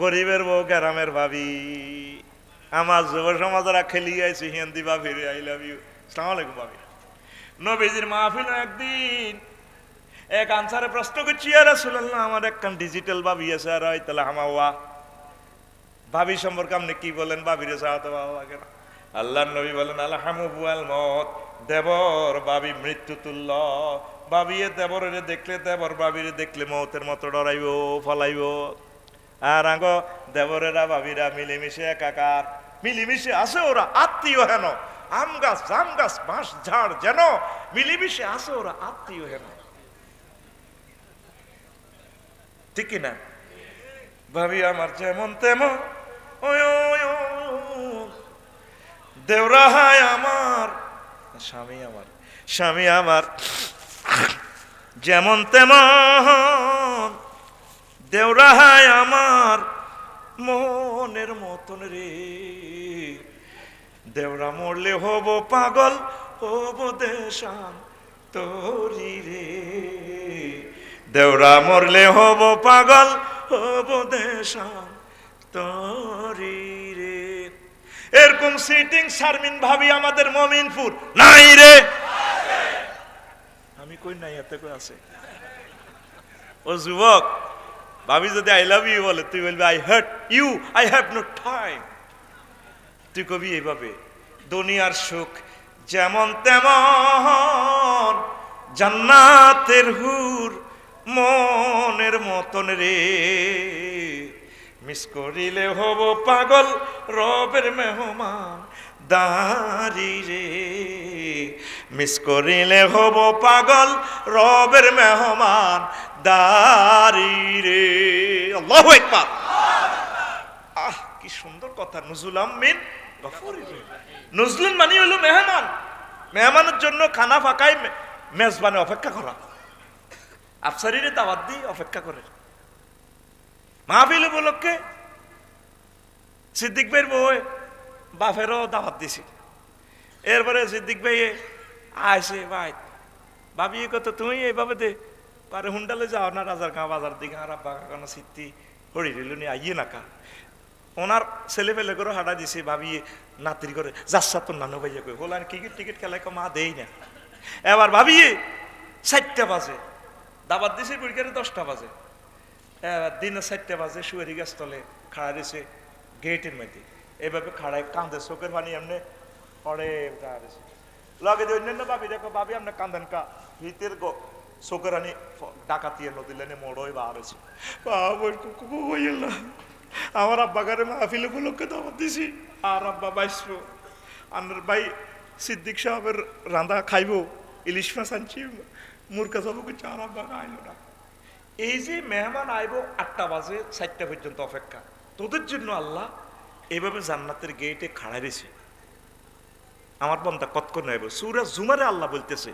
গরিবের বউ গ্রামের ভাবি, আমার যুব সমাজরা খেলিয়ে আইছি হিন্দি ভাবি রে, আই লাভ ইউ, আসসালামু আলাইকুম ভাবি। নবীজির মাহফিল একদিন এক আনসারে প্রশ্ন করছি, ইয়া রাসূলুল্লাহ আমার একখান ডিজিটাল ভাবি আছে, আর হয় তাহলে হামাওয়া ভাবি সম্পর্কে আপনি কি বলেন, ভাবিরে চাওয়াতে ভালো লাগে না? আল্লাহর নবী বলেন আলহামুল মত, দেবর ভাবি মৃত্যু তুল্য। ভাবিয়ে দেবরে দেখলে, দেবর ভাবিরে দেখলে মৌতের মতো ডরাইব, ফলাইব। আর আগ দেবরেরা ভাবিরা মিলেমিশে একাকার, মিলিমিশে আছে ওরা আত্মীয় হেন, আম গাছ জাম গাছ বাঁশ ঝাড় যেন মিলিমিশে আছে ওরা আত্মীয় হেন, ঠিক কিনা? ভাবি আমার যেমন তেমন, দেওরাহায় আমার স্বামী, আমার স্বামী আমার যেমন তেমন, দেওরাহায় আমার মনের মতন রে। দেওরা মরলে হব পাগল, হব দেশান তোরি রে। দেওরা মরলে হব পাগল, হব দেশান তোরি রে। এরকম সিটিং শারমিন ভাবি আমাদের মমিনপুর নাই রে, আমি কই নাই, এতে কই আছে। ও যুবক, ভাবি যদি আই লাভ ইউ বলে, তুই বলবি I hurt you, I have no time. তুই কবি এইভাবে, দুনিয়ার সুখ যেমন তেমন, জান্নাতের হুর মনের মতন রে। মিস করিলে হব পাগল, রবের মেহমান দারি রে। মিস করিলে হব পাগল, রবের মেহমান দারি রে। আল্লাহু আকবার। আহ কি সুন্দর কথা, নুজুলাম মিন গফুরির রহিম। নুজুল মানে হলো মেহমান, মেহমানের জন্য খানা ফাঁকাই মেজবানে অপেক্ষা করা, আফসারিরে দাওয়াত দিয়ে অপেক্ষা করে। মাহফিল উপলক্ষে সিদ্দিক ভাইয়ের বউ বাপেরও দাওয়াত দিছি। এরপরে সিদ্দিক ভাই আইসে, ভাই ভাবি কত তুমি এইভাবে দে পারে হুন্ডালে যাও না রাজার গাঁ বাজার দিকে, আর আব্বা কাকানো সিদ্ধি হরি রিলুনি আইয়ে নাকা। ওনার ছেলে পেলে করে হাঁটা দিছে, ভাবিয়ে নাতির করে যাচ্ছা তোর নানু ভাইয়া কই বলে টিকিট টিকিট খেলায় মা দেই না। এবার ভাবিয়ে 4টা বাজে দাবাত দিছে, পরীক্ষারে 10টা বাজে। এবার দিনে 4টা বাজে সুয়ারি গাছ তলে খাড়া দিছে গেটের মধ্যে, এভাবে খাড়ায় কান্দে, চোখের পানি এমনি পড়ে দাঁড়িয়েছে। লগে দিয়ে অন্যান্য ভাবি দেখো, ভাবি আপনার কান্দেন কা ভিতের চোখের আনি ডাকাতিয়ে নদীলেনে মোড়ই বাড়েছে। আমার আব্বা গারে মাহফিল উপলক্ষে দাওয়াত দিছি, আর আব্বা বাইসব, আনার ভাই সিদ্দিক সাহেবের রাঁধা খাইব, ইলিশ মাছ আনছি, মুরগা যাবো কিছু, আর আব্বা আইলো না। এই যে মেহমান আইব 8টা বাজে 4টা পর্যন্ত অপেক্ষা, তোদের জন্য আল্লাহ এইভাবে জান্নাতের গেটে খাড়া দিয়েছে। আমার বান্দা কতক্ষণ নাইব। সূরা জুমারে আল্লাহ বলতেছে,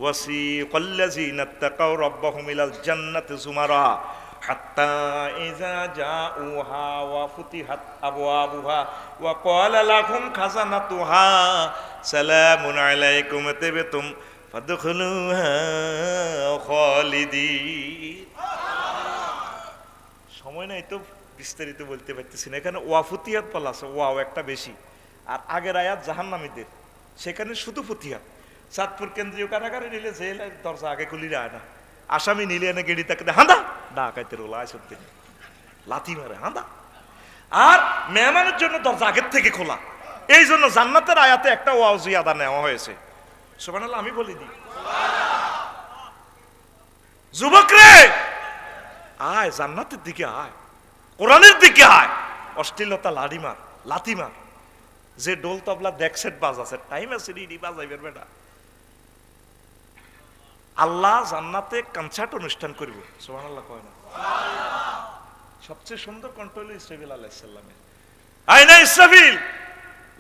ওয়াসিকাল্লাযীনা তাকাউ রাব্বাহুম ইলাল জান্নাতি যুমারা হাত্তা ইযা জাউহা ওয়া ফুতিহাত আবওয়াবুহা ওয়া ক্বালা লাহুম খাজানাতুহা সালামুন আলাইকুম তিবতুম ফাদখুলুহা খালিদিন। সময় নাই তো বিস্তারিত বলতে পারতেছি না। এখানে ওয়া ফুতিহাত বলা আছে, ওয়াও একটা বেশি, আর আগের আয়াত জাহান্নামীদের, সেখানে শুধু ফুতিহাত। চাঁদপুর কেন্দ্রীয় কারাগারে নিলে জেল দরজা আগে খুলি যায় না, আসামি নিলে এনে গেড়ি তাকে হাঁদা ডাকাইতে রোলা সত্যি লাথি মারে হাঁদা। আর মেহমানের জন্য দরজা আগের থেকে খোলা, এই জন্য জান্নাতের আয়াতে একটা ওয়াও জিয়াদা নেওয়া হয়েছে। সুবহানাল্লাহ আমি বলি দি। যুবক রে আয়, জান্নাতের দিকে আয়, কোরআনের দিকে আয়, অশ্লীলতা লাড়িমার লাথিমার। যে ডোল তবলা দেখছেন বাজাছে, টাইম আছে রিডি বাজাইবেন বেটা। আল্লাহ জান্নাতে কনসার্ট অনুষ্ঠান করব, সুবহানাল্লাহ কয় না? সবচেয়ে সুন্দর কণ্ঠ হলো ইসরাফিল আলাইহিস সালামের। আইনা ইসরাফিল,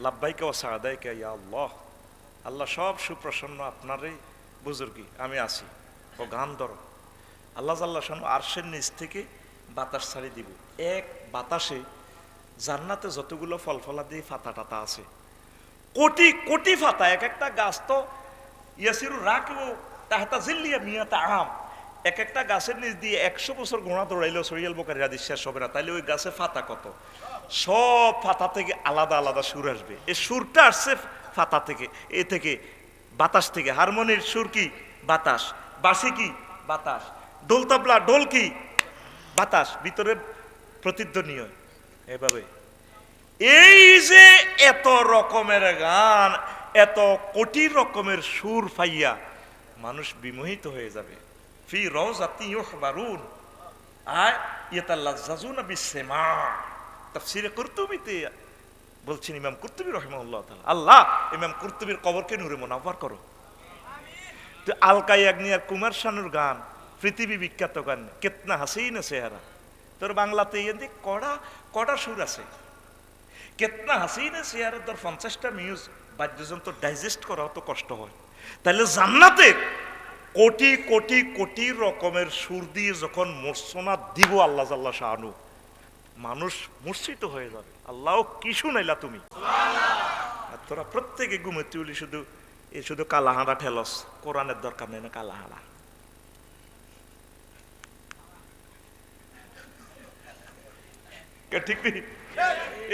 লাব্বাইকা ওয়া সাদাইকা ইয়া আল্লাহ। আল্লাহ সব সুপ্রসন্ন আপনারই বুজুর্গি, আমি আছি। ও গান ধরো। আল্লাহ জাল্লাহ শানু আরশের নিচ থেকে বাতাস ছাড়ি দিব। এক বাতাসে জান্নাতে যতগুলো ফল ফলাদি ফাতা টাতা আছে, কোটি কোটি ফাতা, এক একটা গাছ তো ইয়াসিরু রাকিবু তাহতা জিল্লিয়া মিয়াতা আম, এক একটা গাছের নিচ দিয়ে 100 বছর ঘোড়া দৌড়াইলেও সহিহুল বুখারীর হাদিস শেষ হবে না। তাইলে ওই গাছে পাতা কত, সব পাতা থেকে আলাদা আলাদা সুর আসবে। এই সুরটা আসছে পাতা থেকে, এ থেকে বাতাস থেকে। হারমোনির সুর কি? বাতাস। বাঁশি কি? বাতাস। ঢোল তবলা, ঢোল কি? বাতাস। ভিতরে প্রতিধ্বনি হয় এভাবে। এই যে এত রকমের গান, এত কোটি রকমের সুর পাইয়া মানুষ বিমোহিত হয়ে যাবে। ফি রাউযাতি ইউহবারুন আয় ইয়াতালাজ্জাজুনা বিসসমা। তাফসীরে কুরতুবীতে বলছেন ইমাম কুরতুবী রাহিমাহুল্লাহ তাআলা, আল্লাহ ইমাম কুরতুবীর কবরকে নূরে মুনাওয়ার করো। তো আলকা ইয়াগনিয়ার কুমার শানুর গান পৃথিবী বিখ্যাত গান, কিতনা হাসিন চেহারা। তোর বাংলাতে এদি কড়া কড়া সুর আছে। কিতনা হাসিন চেহারা তোর 50টা মিউজ বাদ্যযন্ত্র ডাইজেস্ট করা তো কষ্ট হয়। তাহলে জান্নাতে কোটি কোটি কোটি রকমের সুর দিয়ে যখন মূর্ছনা দিব আল্লাহ জাল্লা শাআনু, মানুষ মূর্ছিত হয়ে যাবে। আল্লাহ কি শুনাইলা তুমি। আর তোরা প্রত্যেকে ঘুমেতে উলি শুধু কালাহাড়া ঠেলস, কোরআনের দরকার নেই না কালাহাড়া। ঠিক নেই?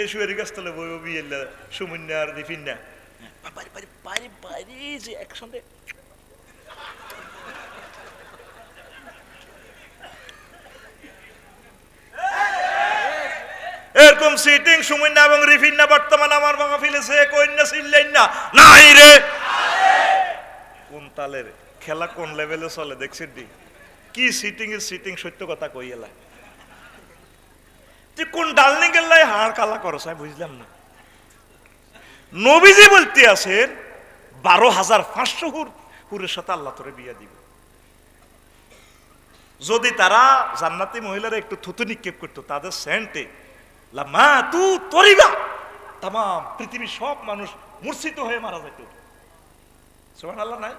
এই শুয়ারি গাছ তলে বই বিয়েলা সুমন্যা আর রিফিন্না বাড়ি বাড়ি বাড়ি বাড়ি যে একসঙ্গে এরকম সিটিং সুমন্যা এবং রিফিন্না বর্তমান আমার ভাঙা ফেলেছে। কন্যা ছিলেন না নাই রে, কোন তালের খেলা কোন লেভেলে চলে দেখছেন কি সিটিং এর সিটিং। সত্য কথা কই এলা তুই কোন ডালনিং এর লাই হাড় কালা করছ আমি বুঝলাম না। নবীজি বলতে আছেন 12,500 হুরের সাথে আল্লাহ তোরে বিয়া দিব যদি তারা জান্নাতি মহিলারা একটু থুতু নিক্ষেপ করতো তাদের সেন্টে। লামা তু তরিবা, তাম পৃথিবীর সব মানুষ মূর্ছিত হয়ে মারা যেত। সুবহানাল্লাহ নাই?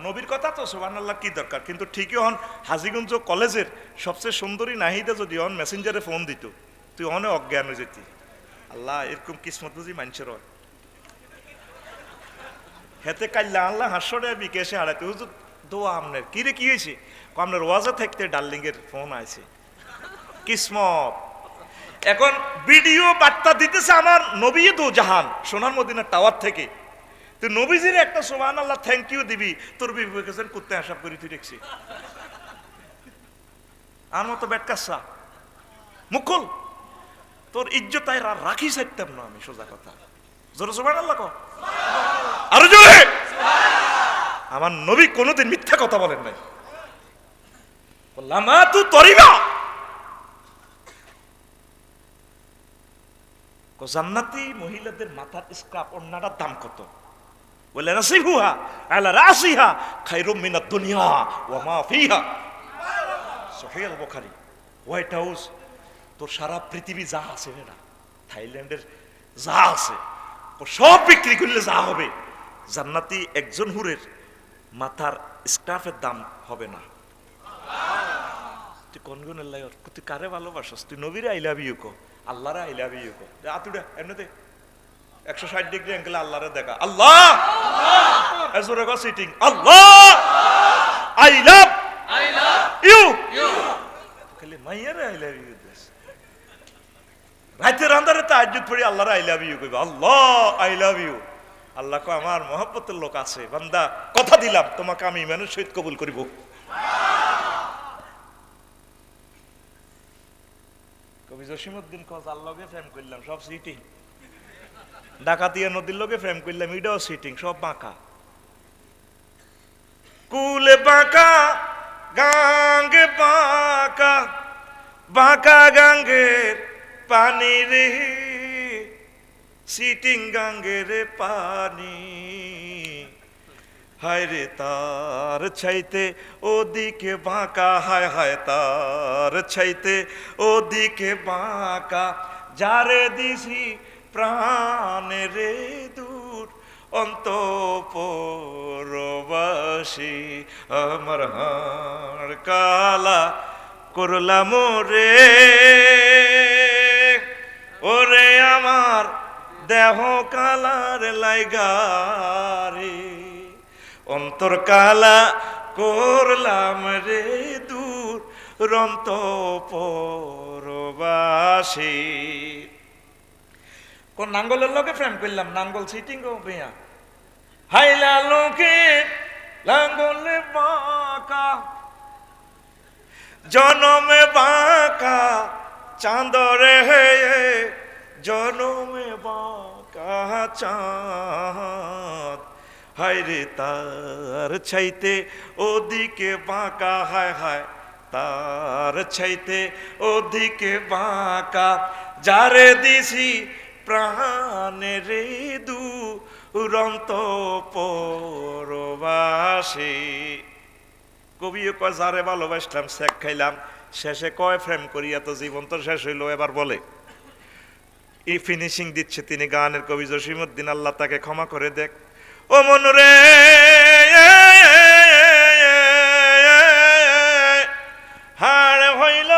নবীর কথা তো সুবহানাল্লাহ কি দরকার। কিন্তু ঠিকই হন হাজীগঞ্জ কলেজের সবচেয়ে সুন্দরী নাহিদা যদি হন মেসেঞ্জারে ফোন দিত, তুই অনেক অজ্ঞান হয়ে যেতি। আল্লাহ এরকম কিসমত বুঝি মানুষের হয়। হেতে কাল্লা আল্লাহ হাস্যরে বিকেশে হারাইতে হুজুর দোয়া আমনের কি রে কি হয়েছে, আপনার ওয়াজে থাকতে ডার্লিং এর ফোন আছে। কিসমত। এখন ভিডিও বার্তা দিতেছে আমার নবী দো জাহান সোনার মদিনার টাওয়ার থেকে। তুই নবীজির একটা সুবহানাল্লাহ থ্যাংক ইউ দিবি, তোর বিবেকেশন করতে আশা করি তুই দেখছি আর মতো বেটকাসা মুকুল তোর ইজ্জত আর রাখি চাইতাম না আমি। সোজা কথা জোরে সুবহানাল্লাহ কও, আরো জোরে। আমার নবী কোনোদিন মিথ্যা কথা বলেন নাই। লামা তু তরিবা, জান্নাতি মহিলাদের মাথার স্কার্ফ ওড়নাটার দাম কত? বলে নাসিবুহা আলা রাসিহা খায়রুম মিনাদ দুনিয়া ওয়া মা ফিহা। সহিহুল বুখারী। হোয়াইট হাউস তোর সারা পৃথিবী যা আছে না, থাইল্যান্ডের যা আছে সব বিক্রি করলে যা হবে, জান্নাতি একজন হুরের মাথার স্কার্ফের দাম হবে না। তুই কোন গুণের লাগে তুই কারে ভালোবাসস? তুই নবীরে আই লাভ ইউ কো, আল্লাহরে আই লাভ ইউ কো। আতুডা এমনিতে 160 ডিগ্রি অ্যাঙ্গেলে আল্লাহরে দেখা, আল্লাহ এজরে go sitting, Allah I love you খালি মাইয়ারে আই লাভ ইউ দিস। রাতের আন্ধারে তাহাজ্জুদ পড়ি আল্লাহরে আই লাভ ইউ কইবা, আল্লাহ আই লাভ ইউ। আল্লাহ কো আমার মহব্বতের লোক আছে, বান্দা কথা দিলাম তোমাকে আমি ইমানের সহিত কবুল করিব। কবি জসিমউদ্দিন কজ আল্লাহকে প্রেম করলাম সব সিটিং, ডাকাতিয়া নদীর লোকে প্রেম করলাম এটাও সিটিং, সব বাঁকা। কুলে বাঁকা গাঙ্গে বাঁকা, বাঁকা গাঙ্গের পানি রে, সিটিং গাঙ্গের পানি। হায় রে তার ছাইতে ওদিকে বাঁকা, হায় হায় তার ছাইতে ওদিকে বাঁকা, যারে দিছি প্রাণে রে দূর অন্তঃপুরবাসী, আমার হাড় কালা করলাম রে, ওরে আমার দেহ কালার লাইগারে, অন্তর কালা করলাম রে দূর রন্ত পরবাসী। কোন নাঙ্গলের লগে প্রেম করলাম, নাঙ্গল সিটিং গো বেয়া হাইলা লোকে লাঙ্গলে বাঁকা, জনমে বাঁকা চাঁদরে হে, জনমে বাঁকা চাঁদ, হায় রে তার ছাইতে ওদিকে বাঁকা, হায় হায় তার ছাইতে ওদিকে বাঁকা, যারে দিছি প্রাণে রে দুরন্ত পরবাসী। কবি কয় যারে ভালোবাসলাম শেখ খাইলাম, শেষে কয় প্রেম করিয়া তো জীবন তো শেষ হইল। এবার বলে এই ফিনিশিং দিচ্ছে তিনি গানের কবি জসিমউদ্দিন, আল্লাহ তাকে ক্ষমা করে দেখ। ও মনরে হাড় হইল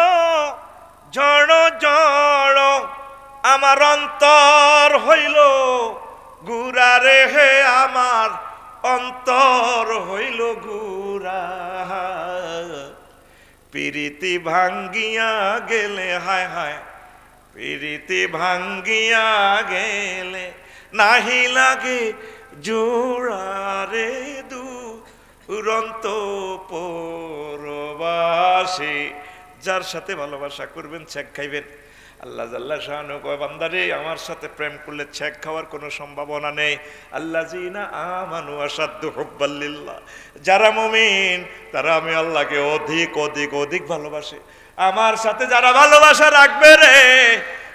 জড় জড়, আমার অন্তর হইল গুড়ারে হে, আমার অন্তর হইল গুড়া, পিরিতি ভাঙ্গিয়া গেলে, হায় হায় পিরিতি ভাঙ্গিয়া গেলে নাহি লাগে জোড়ারে দুরন্ত পরবাসী। যার সাথে ভালোবাসা করবেন ছেক খাইবেন। আল্লাহ জাল্লা শানু কয় বান্দারে আমার সাথে প্রেম করলে ছেক খাওয়ার কোনো সম্ভাবনা নেই। আল্লাযিনা আমানু আশাদ্দু হুব্বাল লিল্লাহ, যারা মুমিন তারা আমি আল্লাহকে অধিক অধিক অধিক ভালোবাসে। আমার সাথে যারা ভালোবাসা রাখবে রে,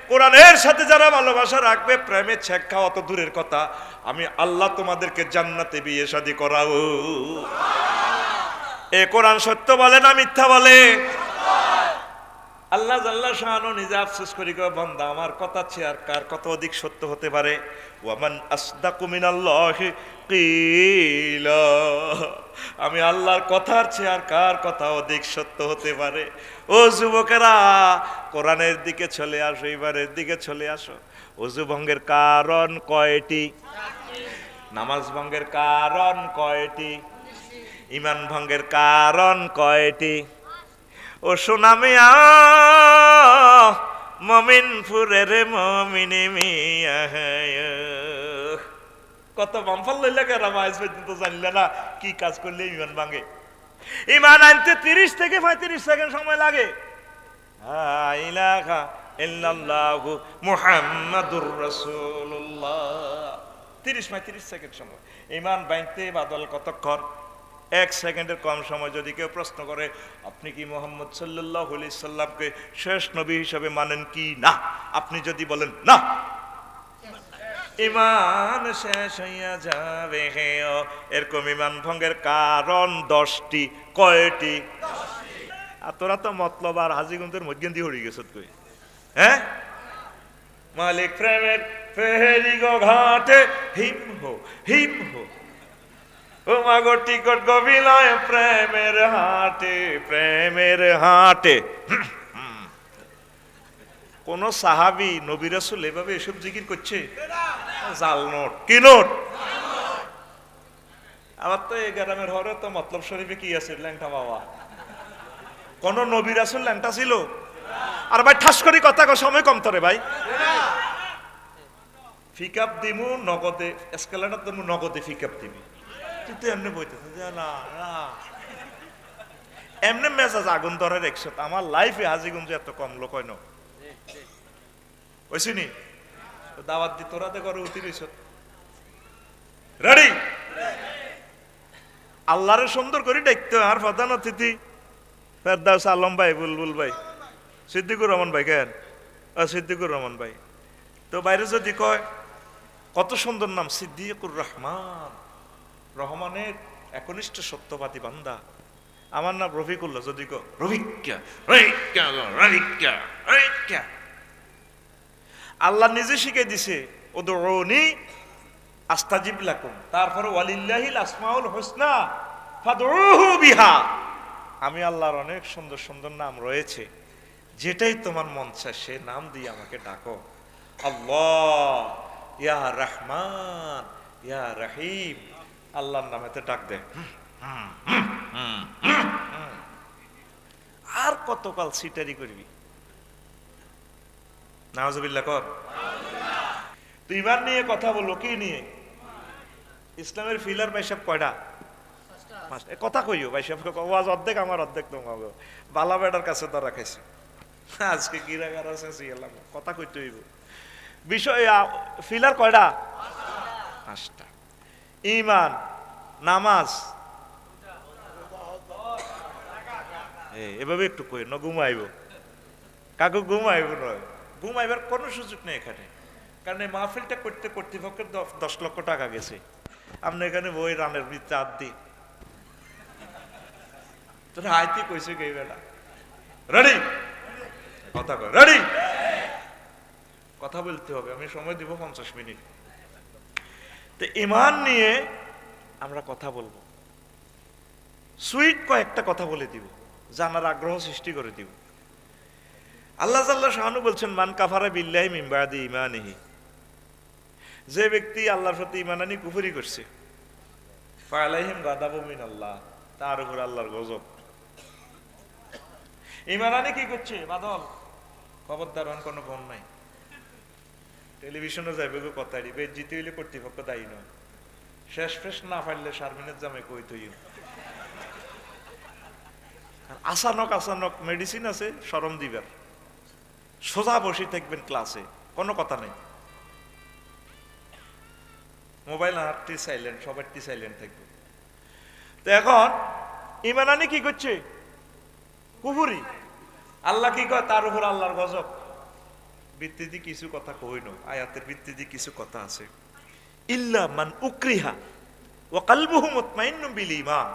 কোরআনের সাথে যারা ভালোবাসা রাখবে, প্রেমে ছেক খাওয়া তো দূরের কথা, আমি আল্লাহ তোমাদেরকে জান্নাতে বিয়ে শাদী করাবো। এ কোরআন সত্য বলে না মিথ্যা বলে? আল্লাহ জাল্লা শানু নিজে আফসোস করি গো বান্দা, আমার কথা চেয়ে আর কার কথা অধিক সত্য হতে পারে? ওয়ামান আসদাকু মিনাল্লাহি কিলা, আমি আল্লাহর কথার চেয়ে আর কার কথা অধিক সত্য হতে পারে? ও যুবকেরা, কোরআনের দিকে চলে আসো, ইবারের দিকে চলে আসো। ওযু ভঙ্গের কারণ কয়টি? নামাজ ভঙ্গের কারণ কয়টি? ঈমান ভঙ্গের কারণ কয়টি? ও সোনা মিয়া মমিনপুরের মমিনী মিয়া, কত বামফল লইলে কেরাম আজ পর্যন্ত জানলে না কি কাজ করলে ইমান ভাঙে। ইমান আনতে 30 থেকে 35 সেকেন্ড সময় লাগে। লা ইলাহা ইল্লাল্লাহু মুহাম্মাদুর রাসূলুল্লাহ, 30-35 সেকেন্ড সময়। ইমান বাইতে বাদল কতক্ষণ? 1 সেকেন্ডের কম সময়। যদি কেউ প্রশ্ন করে আপনি কি মুহাম্মদ সাল্লাল্লাহু আলাইহি সাল্লামকে শেষ নবী হিসাবে মানেন কি না, আপনি যদি বলেন না, ইমান শেষ হইয়া যাবে। এরকম ইমান ভঙ্গের কারণ 10টি। কয়টি? আর তোরা তো মতলব আর হাজিগঞ্জের মধ্যে দিয়ে হয়ে গেছ তুই। হ্যাঁ, মালিক প্রেমের ফেরি গো ঘাটে হিম হো হিম হো, ও মাগো টিকট গবিলায় প্রেমের হাটে, প্রেমের হাটে। কোন সাহাবী নবী রাসূল এভাবে এসব জিকির করছে? জাল নোট। কি নোট? আবার তো এই গ্রামের হরে তো মতলব শরীফে কি আছে? ল্যাংটা বাবা। কোন নবী রাসূল ল্যাংটা ছিল? আর ভাই ঠাস করি কথা কো, সময় কম তরে ভাই। ফিকাপ দিমু নগদে, এসকেলেটর দিমু নগদে, ফিকাপ দিবি তুই তো এমনি বইতেছ না না, এমনি মেজাজ আগুন ধরার 100। আমার লাইফে হাজিগঞ্জ এত কম লোক হয় না ওইসিনি দাওয়াত দি তোরা দে করে উঠি রইছ। রেডি? আল্লাহরে সুন্দর করে দেখতে। আর প্রধান অতিথি ফেরদাউস আলম ভাই, বুলবুল ভাই, সিদ্দিকুর রহমান ভাই, কেন সিদ্দিকুর রহমান ভাই। তো বাইরে যদি কয় কত সুন্দর নাম, সিদ্দিকুর রহমান, রহমানের একনিষ্ঠ সত্যবাদী বান্দা। আমার নাম রফিকুল্লাহ, যদি কো রফিকা রফিকা রফিকা রফিকা। আল্লাহ নিজে শিখে দিছে উদউনি আস্তাজিব লাকুম, তারপরে ওয়ালিল্লাহিল আসমাউল হুসনা ফাদউহু বিহা। আমি আল্লাহর অনেক সুন্দর সুন্দর নাম রয়েছে, যেটাই তোমার মন চায় সে নাম দিয়ে আমাকে ডাকো। আল্লাহ, ইয়া রহমান, ইয়া রহিম, আল্লাহর নামেতে ডাক দে। আর কতকাল সিটারি করবি? নাউজুবিল্লাহ কর। তুই ইমান নিয়ে কথা বলো, কি নিয়ে? ইসলামের ফিলার ভাইসাব কয়টা? কথা কইও ভাইসাব, ওয়াজ অর্ধেক আমার, অর্ধেক তোমার। বালা বেটার কাছে তো রাখাইছে, আজকে গিরাগার আছে এলাম, কথা কইতে হইব। বিষয় ফিলার কয়টা? 5টা। ইমান, নামাজ, এভাবে একটু কই না, ঘুমাইব কাকু, ঘুমাইব নয়, ঘুমাইবার কোনো সুযোগ নেই এখানে। কারণ এই মাহফিলটা করতে কর্তৃপক্ষের 10 লক্ষ টাকা গেছে। আপনি এখানে বই রানের ভিতরে হাত দিই তোর আইতি কইছে কে বেটা? রেডি? কথা কয় রেডি? কথা বলতে হবে, আমি সময় দিব 50 মিনিট। তো ঈমান নিয়ে আমরা কথা বলবো, সুইট কয়েকটা কথা বলে দিব, জানার আগ্রহ সৃষ্টি করে দিব। আল্লাহ জাল্লাহ শাহানু বলছেন, মান কাফারা বিল্লাহি মিন বাদি ঈমানিহি, যে ব্যক্তি আল্লাহর প্রতি ঈমান আনি কুফরি করছে, ফালাইহিম গাদাবুম মিনাল্লাহ, তার উপর আল্লাহর গজব। ঈমান আনি কি করছে? বাদল খবরদার, কোনো ফোন নাই, টেলিভিশনে যাইবে কথা দিবে, জিতে হইলে কর্তৃপক্ষ দায়ী নয়। শেষ ফেস না পারলে শারমিনের জামে কই তুই। আসানক মেডিসিন আছে, শরম দিবার, সোজা বসে থাকবেন ক্লাসে, কোনো কথা নেই। মোবাইল হাতটি সাইলেন্ট, সবারটি সাইলেন্ট থাকবে। তো এখন ঈমান আনি কি করছে? কুফরি। আল্লাহ কি কয়? তার উপর আল্লাহর গজব। ভিত্তিতে কিছু কথা কইন, আয়াতের ভিত্তিতে কিছু কথা আছে। ইল্লা মান উকরিহা ওয়া কলবুহু মুতমাইন্নুন বিল ঈমান,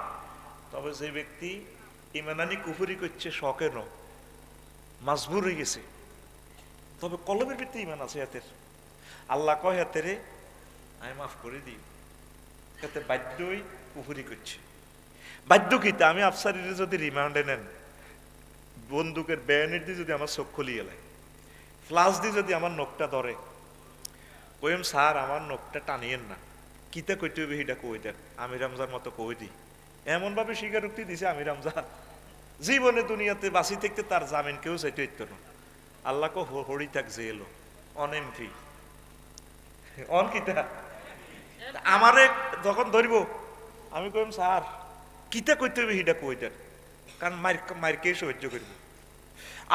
তবে যে ব্যক্তি ঈমান আনি কুফরি করছে শখে ন, মাজবুর হয়ে গেছে, তবে কলবের ভিত্তি ঈমান আছে এতের। আল্লাহ কয় এতেরে আমি মাফ করে দিই, এতে বাধ্যই কুফরি করছে। বাধ্য কিতা? আমি আফসারিরে যদি রিমান্ডে নেন, বন্দুকের ব্যানের দিয়ে যদি আমার চোখ খুলিয়ে লাই, ফ্লাশ দিয়ে যদি আমার নখটা ধরে, কইম স্যার আমার নখটা টানিয়েন না, কিতা কইতে হবে সেটা কই দেন, আমি রামজার মতো কই দিই। এমন ভাবে স্বীকারোক্তি দিছে আমি রামজা জীবনে দুনিয়াতে বাঁচি থাকতে তার জামিন কেউ চাইতে হইত না। আল্লাহ কো হরি থাক যে এলো অন এমপি অন কিতা, আমারে যখন ধরিব আমি কইম স্যার কিতা কইতে হবে সেটা কই দেন, কারণ মারকে সহ্য করব।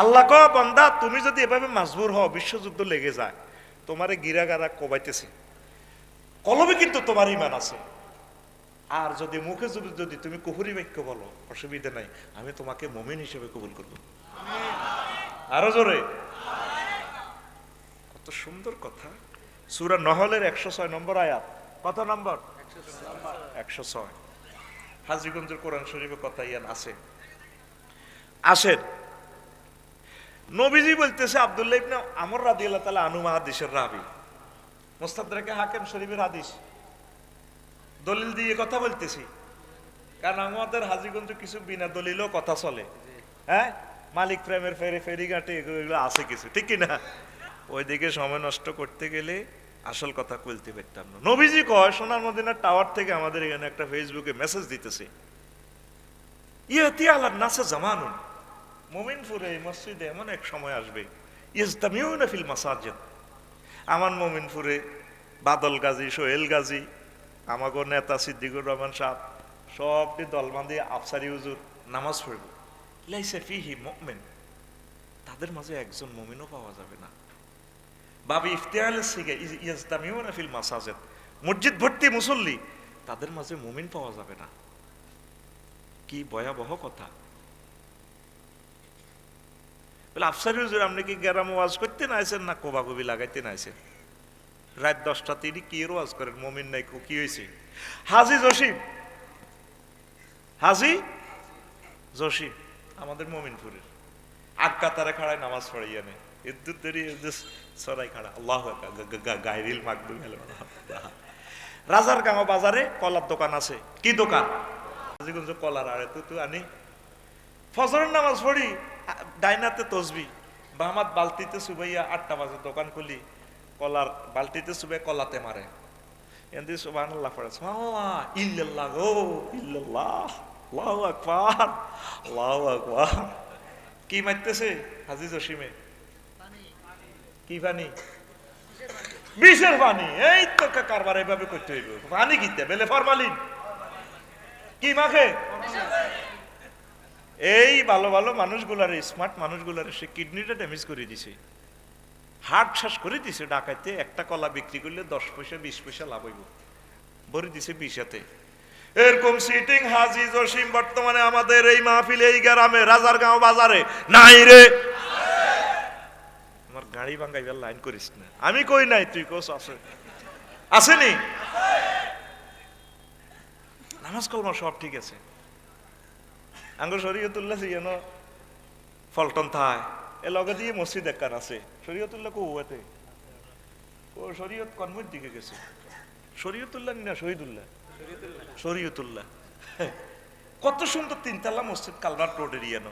আল্লাহ কো বান্দা তুমি যদি এভাবে মাজবুর হও, বিশ্বযুদ্ধ লেগে যায়, তোমারে গিরাগারা কোবাইতেছে, কলবে কিন্তু তোমার ঈমান আছে। আর যদি মুখে যদি তুমি কুফরি বাক্য বলো, অসুবিধা নাই, আমি তোমাকে মুমিন হিসেবে কবুল করব। আরো জোরে, কত সুন্দর কথা। সূরা নহলের 106 নম্বর আয়াত। কত নম্বর? 106। হাজীগঞ্জের কোরআন শরীফে কথা ইয়ান আছে। আসেন, নবীজি বলতেছে, আব্দুল্লাহ ইবনে আমর রাদিয়াল্লাহু তাআলা আনহু হাদিসের রাবী, মুস্তাদরাকে হাকিম শরীফের হাদিস, দলিল দিয়ে কথা বলতেছি, কারণ আমাদের হাজীগঞ্জ কিছু বিনা দলিলও কথা চলে। হ্যাঁ, মালিক প্রেমের ফেরিঘাটে এগুলো আছে কিছু, ঠিক কিনা? ওইদিকে সময় নষ্ট করতে গেলে আসল কথা বলতে পারতাম না। নবীজি কয়, সোনার মদিনার টাওয়ার থেকে আমাদের এখানে একটা ফেসবুকে মেসেজ দিতেছে, ইয়াতি আলান নাসে জামানুন, মুমিনপুরে এই মসজিদে এমন এক সময় আসবে, ইজতামিউনা ফিল মাসাজিদ, আমার মুমিনপুরে বাদল গাজী, সোহেল গাজী, আমাগো নেতা সিদ্দিকুর রহমান সাহেব সবটি দল বাঁধি আফসারি হুজুর নামাজ পড়ব, লাইসা ফিহি মুমিন, তাদের মাঝে একজন মুমিনও পাওয়া যাবে না। বাবি ইফতিহালের সিগে ইজতামিউনা ফিল মাসাজিদ, মসজিদ ভর্তি মুসল্লি, তাদের মাঝে মুমিন পাওয়া যাবে না। কি ভয়াবহ কথা। বলে আফসারি হুজুর আপনি কি গ্রাম ওয়াজ করতে না আইছেন, না কোবাকবি লাগাইতে না আইছেন? রাত 10টা তিনি কি এর ওয়াজ করেন, মুমিন নাই, কি হয়েছে? হাজি জসিম, হাজি জসিম আমাদের মমিনপুরের আজ্ঞা তারা খাড়ায় নামাজ পড়াইয়া নেই, এদ্দুর দেরি সরাই খাড়া, আল্লাহ গায়রিল মাকদুম। রাজার গাঁও বাজারে কলার দোকান আছে। কি দোকান? হাজীগঞ্জ কলার। আরে তুই আনি ফজরের নামাজ পড়ি, ডাইনাতে তসবি, বামাত বালতিতে সুবাইয়া 8টা বাজে দোকান খুলি, কলার বালতিতে সুবে কলাতে মারে, এন্দি সুবহানাল্লাহ পড়ে, সুবহানাল্লাহ, ইল্লাল্লাহ গো, ইল্লাল্লাহ, আল্লাহু আকবার, আল্লাহু আকবার। কি মারতেছে হাজী জসিমে? কি পানি? বিষের পানি। এই তো কারবার এভাবে করতে হইব। পানি কিতে বেলে ফরমালিন কি মাখে? এই ভালো ভালো মানুষগুলার, স্মার্ট মানুষগুলার সে কিডনিটা ড্যামেজ করে দিছে, হার্ট শ্বাস করে দিছে। ডাকাইতে একটা কলা বিক্রি করলে 10 পয়সা 20 পয়সা লাভ হইব, ভরে দিছে 20-এতে। এরকম সিটিং হাজী জসিম বর্তমানে আমাদের এই মাহফিলে, এই গ্রামে, রাজারগাঁও বাজারে নাই রে। আমার গাড়ি ভাঙ্গাইবার লাইন করিস না, আমি কই নাই, তুই কোস আছে, আসেনি? নামাজ কলমা সব ঠিক আছে। আঙ্গ শরীয়তুল্লাহ যেন ফলটন থায় এ লগে দিয়ে মসজিদ একখান আছে। শরীয়তুল্লাহ কৌতে ও শরীয়ত কর্মের দিকে গেছে। শরীয়তুল্লাহ না শহীদুল্লাহ, শরীয়তুল্লাহ। কত সুন্দর তিনতলা মসজিদ, কালভার্ট রোডের ইয়ানো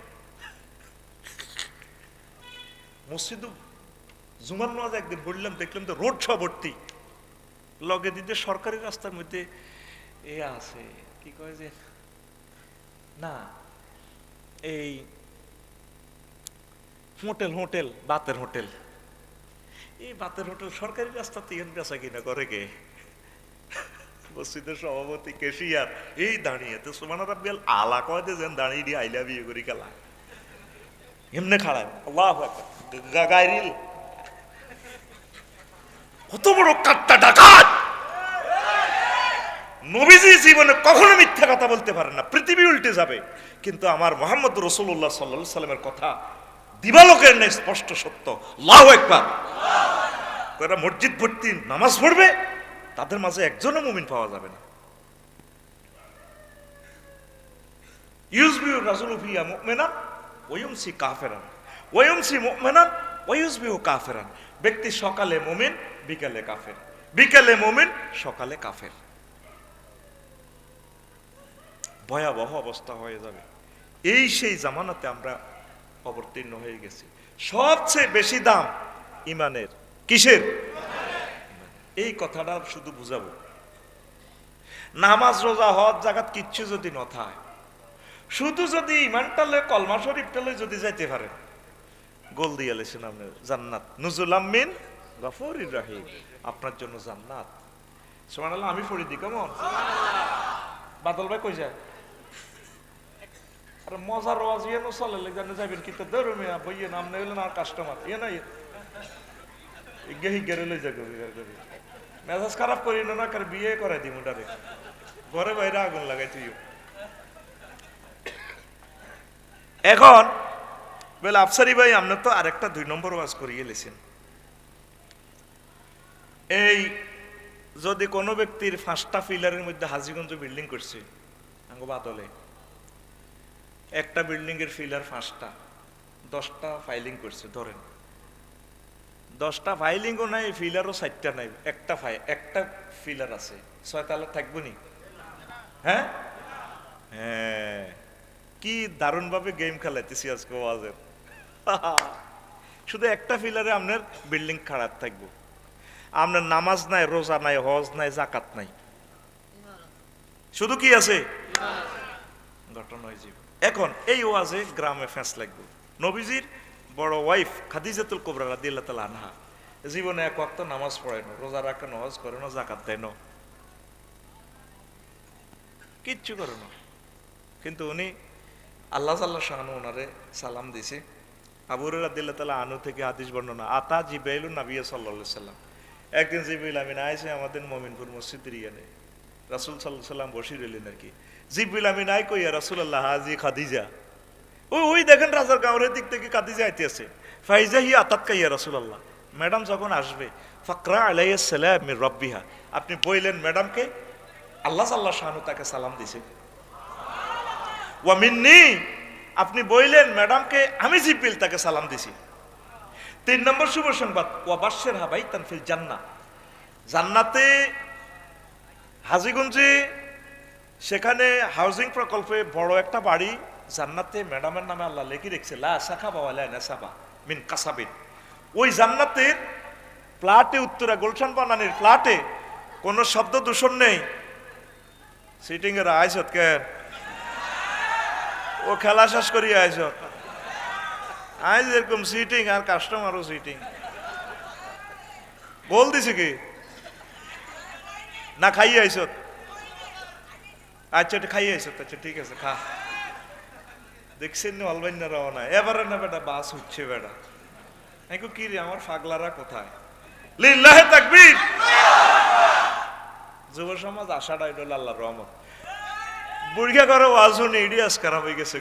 মসজিদ। জুমার নামাজ একদিন বললাম, দেখলাম তো রোড সব ভর্তি। লগে দিতে সরকারি রাস্তার মধ্যে এ আছে, কি কয় যে, না এই হোটেল, হোটেল বাতের হোটেল, এই বাতের হোটেল সরকারি রাস্তা তিন বেচা কিনা করে কে? মসজিদের সভাপতি কেশিয়ার এই দাঁড়িয়ে তো সুবহান রাব্বিয়াল আলা কয় যে যেন দাঁড়িয়ে দিয়ে আইলা বিয়ে করি খেলা এমনি খাড়ায়। আল্লাহু আকবার। গায়রিল কত বড় কাট্টা ডাকাত! নবীজি জীবনে কখনো মিথ্যা কথা বলতে পারেন না, পৃথিবী উল্টে যাবে, কিন্তু আমার মুহাম্মদ রাসূলুল্লাহ সাল্লাল্লাহু আলাইহি সাল্লামের কথা দিবালোকের নেই, স্পষ্ট সত্য। আল্লাহু আকবার। যারা মসজিদ ভর্তি নামাজ পড়বে তাদের মাঝে একজনও মুমিন পাওয়া যাবে না। ইউসবিহু রাজুলু ফিয়া মুমিনান ওয়া ইউমসি কাফিরান ওয়া ইউমসি মুমিনান ওয়া ইউসবিহু কাফিরান। ব্যক্তি সকালে মুমিন, বিকালে কাফের, বিকালে মুমিন, সকালে কাফের। ভয়াবহ অবস্থা হয়ে যাবে। এই সেই জামানাতে আমরা অবতীর্ণ হয়ে গেছি। সবচেয়ে বেশি দাম ইমানের। কিসের? এই কথাটা শুধু বুঝাবো। নামাজ, রোজা, হজ, যাকাত কিচ্ছু যদি ন থাকে, শুধু যদি ইমানটালে, কলমা শরীফটালে যদি যাইতে পারেন, গোল দিয়ে লেছেন আপনার জান্নাত। নুজুলাম মিন গফুরির রহিম, আপনার জন্য জান্নাত। সুবহানাল্লাহ। আমি পড়ি দি কেমন? বাদল ভাই কই যায়? আরে মজার ওয়াজ ইয়ে নো চলে জানে যাবেন কিন্তু ধরো মিয়া বইয়ে নাম নেই হলেন আর কাস্টমার ইয়ে নাই গেহি গেরে লই যাবে। মেজাজ খারাপ করি না, কার বিয়ে করাই দিই মোটারে, ঘরে বাইরে আগুন লাগাই তুই। এখন বলে আফসারি ভাই আপনি তো আরেকটা 2 নম্বর ওয়াজ করিয়ে লেছেন। এই যদি কোনো ব্যক্তির 5টা ফিলারের মধ্যে হাজীগঞ্জ বিল্ডিং করছে আঙ্গ বাদলে, একটা বিল্ডিং এর ফিলার 5টা, 10টা ফাইলিং করছে, ধরেন 10টা ফাইলিংও নাই, ফিলারও 4টা নাই, একটা ফিলার আছে, 6 তালা থাকবো নি? হ্যাঁ হ্যাঁ, কি দারুণ ভাবে গেম খেলাইতেছি আজকে ওয়াজের। শুধু একটা ফিলারে আপনার বিল্ডিং খারাপ থাকবো, আপনার নামাজ নাই, রোজা নাই, হজ নাই, জাকাত নাই, শুধু কি আছে? ঘটনা হয়ে যাবে। এখন এই ওয়াজে গ্রামে ফেঁস লাগবে। নবীজির বড় ওয়াইফ খাদিজাতুল কুবরা রাদিয়াল্লাহু তাআলা আনহা জীবনে এক ওয়াক্ত নামাজ পড়ে না, রোজা রাখে না, হজ করে না, জাকাত দেয় না, কিচ্ছু করে না, কিন্তু উনি আল্লাহ শাআনহু ওনারে সালাম দিছে। আবু হুরায়রা রাদিয়াল্লাহু তাআলা আনহু থেকে হাদিস বর্ণনা, আতা জিবরাইলুন নবী সাল্লাল্লাহু আলাইহি সাল্লাম, একদিন জিবরাইল আমিন আইছে আমাদের মমিনপুর মসজিদের ইয়ানে, রাসূল সাল্লাল্লাহু আলাইহি সাল্লাম বসে রইলেন আর কি। জিবরাইল আমিন আই কইয়া রাসূলুল্লাহ হাজি খাদিজা, ওই দেখেন রাজার গাঁওয়ের দিক থেকে খাদিজা আইতেছে। ফাইজা হি আতাত কাইয়া রাসূলুল্লাহ, ম্যাডাম যখন আসবে, ফাকরা আলাইহিস সালাম মির রাব্বিহা, আপনি বললেন ম্যাডামকে আল্লাহ শাআনহু তাকে সালাম দিছে। ওয়া মিন্নি, আপনি বললেন ম্যাডামকে আমি জিবরিল তাকে সালাম দিছি। 3 নম্বর শুভ সংবাদ, ওয়া বাশশিরহা বাইতান ফিল জান্নাহ, জান্নাতে হাজীগঞ্জে সেখানে হাউজিং প্রকল্পে বড় একটা বাড়ি জান্নাতে ম্যাডামের নামে আল্লাহ লেখি রেখেছে, লা সাখাবা ওয়ালা নাসাবা মিন কাসাবিন। ওই জান্নাতের প্লাটে, উত্তরা গুলশান বানানির প্লাটে কোনো শব্দ দূষণ নেই। সিটিং এর আইসত কেন? ও খেলা শেষ করিয়া আইসত। আজ এরকম সিটিং আর কাস্টমারও সিটিং। গোল দিছে কি না খাইয়ে আইসত? আচ্ছা এটা খাইয়ে আইসত, আচ্ছা ঠিক আছে খা। দেখছেন না অলবাইন রওনা এবারে না বেটা বাস হচ্ছে বেটা। কি রে আমার ফাগলারা কোথায়? লিল্লাহে তাকবীর। যুব সমাজ আশাটা এটা আল্লাহর রহমত। বুড়িয়া করে ওয়াজ শুনে ইডিয়াস খারাপ হয়ে গেছে।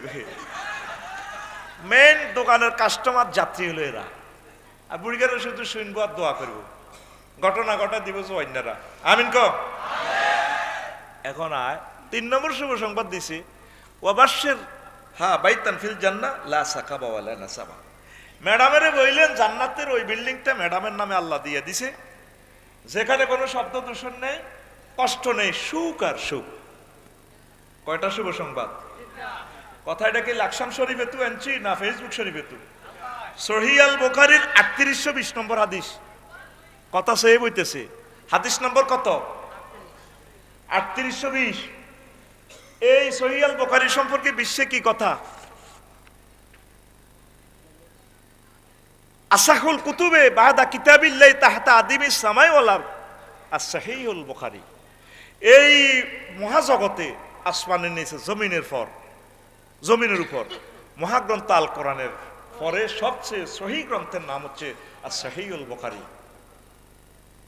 মেন দোকানের কাস্টমার যাত্রী হলো এরা। আর বুড়িয়ারা শুধু শুনবো আর দোয়া করবো, ঘটনা ঘটা দিব অন্যরা। আমিন ক। এখন আয় 3 নম্বর শুভ সংবাদ দিছে, ওয়াবাশশির হ্যাঁ বাইতান ফিল জান্নাহ লা সাকাবা ওয়ালা নাসাবা। ম্যাডামেরে বললেন জান্নাতের ওই বিল্ডিংটা ম্যাডামের নামে আল্লাহ দিয়ে দিছে, যেখানে কোনো শব্দ দূষণ নেই, কষ্ট নেই, সুখ আর সুখ। কয়টা শুভ সংবাদ? কথাটা কি লাকসাম শরীফে তু আনছি না ফেসবুক শরীফে তু? সহিহ আল বুখারীর 3820 নম্বর হাদিস। কথা সে বইতেছে হাদিস নম্বর কত? 3820। এই সহিহ আল বুখারী সম্পর্কে বিশ্বে কি কথা? আসাহুল কুতুবে বাদা কিতাবিল্লাহি তাহতা আদিমিস সামাই ওয়াল আরদ as-সহিহুল বুখারী। এই মহাজগতে আসমানের নিচে জমিনের উপর মহাগ্রন্থ আল কোরআনের পরে সবচেয়ে সহিহ গ্রন্থের নাম হচ্ছে as-সহিহুল বুখারী।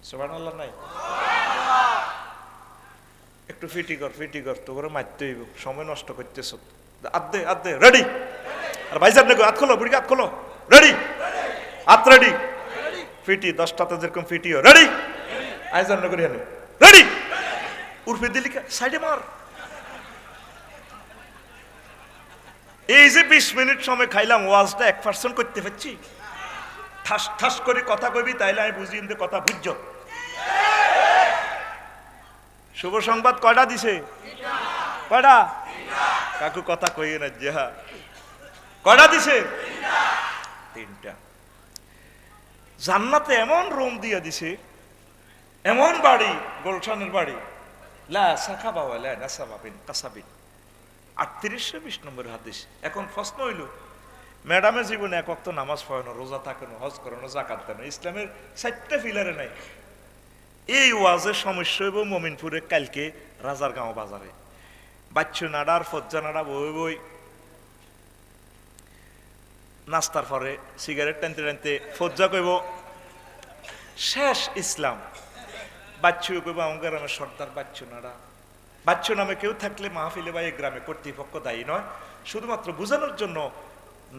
সুবহানাল্লাহ নাই? একটু ফিটি কর তো করে মারতে হইব, সময় নষ্ট করতেছ। আদে রেডি। আর ভাইজান দেখো হাত খোলো, বুড়ি হাত খোলো, রেডি হাত রেডি। ফিটি 10টাতে যেরকম ফিটিও রেডি। আইজান করি হানি রেডি। উর্ফে দিলিকা সাইডে মার। এই যে 20 মিনিট সময় খাইলাম, ওয়াজটা 1% করতে পারছি? ঠাস ঠাস করে কথা কইবি তাইলে আমি বুঝি ইনতে কথা বুঝছ। শুভ সংবাদ কয়টা দিছে? কয়টা? কাকু কথা কইয়ে না যে কয়টা দিছে? 3টা। জান্নাতে এমন রুম দিয়ে দিছে, এমন বাড়ি, গোলশানের বাড়ি, লা সাকাবা ওয়ালা নাসাবা বিন কাসাবিন। 3820 নম্বর হাদিস। এখন প্রশ্ন হইল, ম্যাডামের জীবনে এক ওয়াক্ত নামাজ পড়ানো, রোজা থাকানো, হজ করানো, যাকাত দেনো, ইসলামের 4টা পিলারে নাই। এই ওয়াজের সমস্যা হইব মমিনপুরে কালকে রাজারগাঁও বাজারে। বাচ্চু নাড়ার ফজ্জা নাড়া বই নাস্তার পরে সিগারেট টানতে টানতে ফজ্জা কইব শেষ ইসলাম। বাচ্চু কইব আমার গ্রামের সর্দার বাচ্চু নাড়া। বাচ্চু নামে কেউ থাকলে মাহফিলে বা এই গ্রামে কর্তৃপক্ষ দায়ী নয়, শুধুমাত্র বোঝানোর জন্য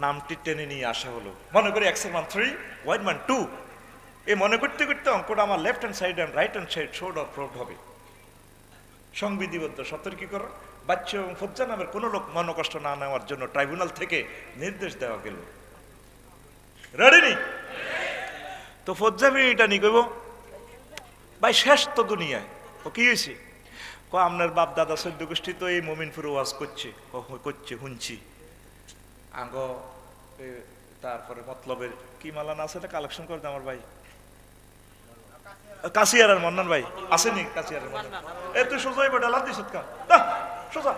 নামটি টেনে নিয়ে আসা হলো। মনে করি X-3 Y-2। এই মনে করতে করতে অঙ্কটা আমার left hand side and right hand side showed or proved হবে। সংবিধিবদ্ধ সতর্কীকরণ। বাচ্চু এবং ফজ্জা নামের কোনো লোক মনোকষ্ট না নেওয়ার জন্য ট্রাইব্যুনাল থেকে নির্দেশ দেওয়া গেল। রেডি নি? তো ফজ্জা এটা নি কইব ভাই শেষ তো দুনিয়ায়। ও কি হয়েছে? আপনার বাপ দাদা 14 গোষ্ঠী তো এই মমিনপুরে ওয়াজ করছে শুনছি। আঙ্গ তারপরে মতলবের কি মালানা আছে কালেকশন করে আমার ভাই কাশিয়ার মন্নান ভাই আসেনি? কাশিয়ার মন্নান এ তুই সোজা ডালান দিস সোজা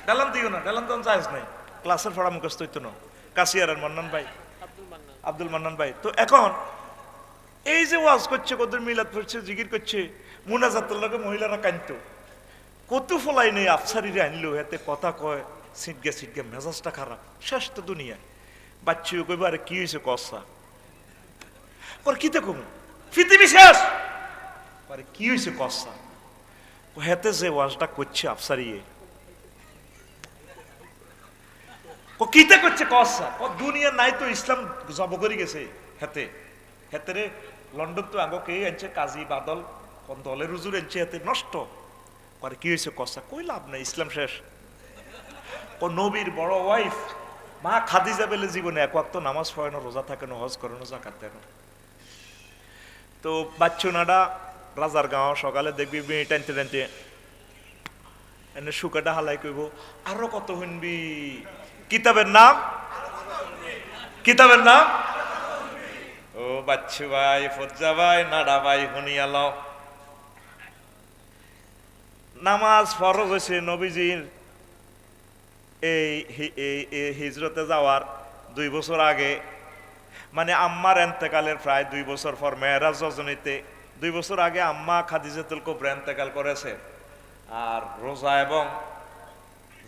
ডালান দিও না, ডালান তখন চাইজ নাই, ক্লাসের পড়া মুখস্থ হইতো না। কাশিয়ার মন্নান ভাই, আব্দুল মান্নান ভাই। তো এখন এই যে ওয়াজ করছে, কদর মিলাদ পড়ছে, জিকির করছে, মুনাজাতুর লগে মহিলারা কাঁদতো, কত ফলাই নেই আফসারিরে আনলো, এতে কথা কয় সিটগে মেজাজটা খারাপ। শেষ তো দুনিয়া। বাচ্চু কইব আরে কি হয়েছে কসা ওর কিতে কম পৃথিবী শেষ। আরে কি হয়েছে কসা? হেতে যে ওয়াজটা করছে আফসারিয়ে কিতে করছে কসা? দুনিয়া নাই তো ইসলাম জব করে গেছে হেতে রে। লন্ডন তো আগে কে আনছে কাজী বাদল কোন দলের হুজুর আনছে, হেতে নষ্ট করে। কি হয়েছে কসা? কই লাভ নাই, ইসলাম শেষ। ও নবীর বড় ওয়াইফ মা খাদিজা বেলে জীবনে এক ওয়াক্ত নামাজ পড়ানো, রোজা থাকানো, হজ করানো, যাকাত দেন। তো বাচ্চু নাডা রাজার গাঁও সকালে দেখবি মেয়ে টানতে টানতে এনে শুকাটা হালাই কইব আরো কত শুনবি। কিতাবের নাম ও বাচ্চু ভাই, ফজ্জা ভাই, নাডা ভাই শুনিয়া লও। নামাজ ফরজ হয়েছে নবীজির এই হিজরতে যাওয়ার 2 বছর আগে, মানে আম্মার এন্তেকালের প্রায় 2 বছর পর, মেরাজ রজনীতে 2 বছর আগে আম্মা খাদিজাতুল কুবরা এন্তেকাল করেছে। আর রোজা এবং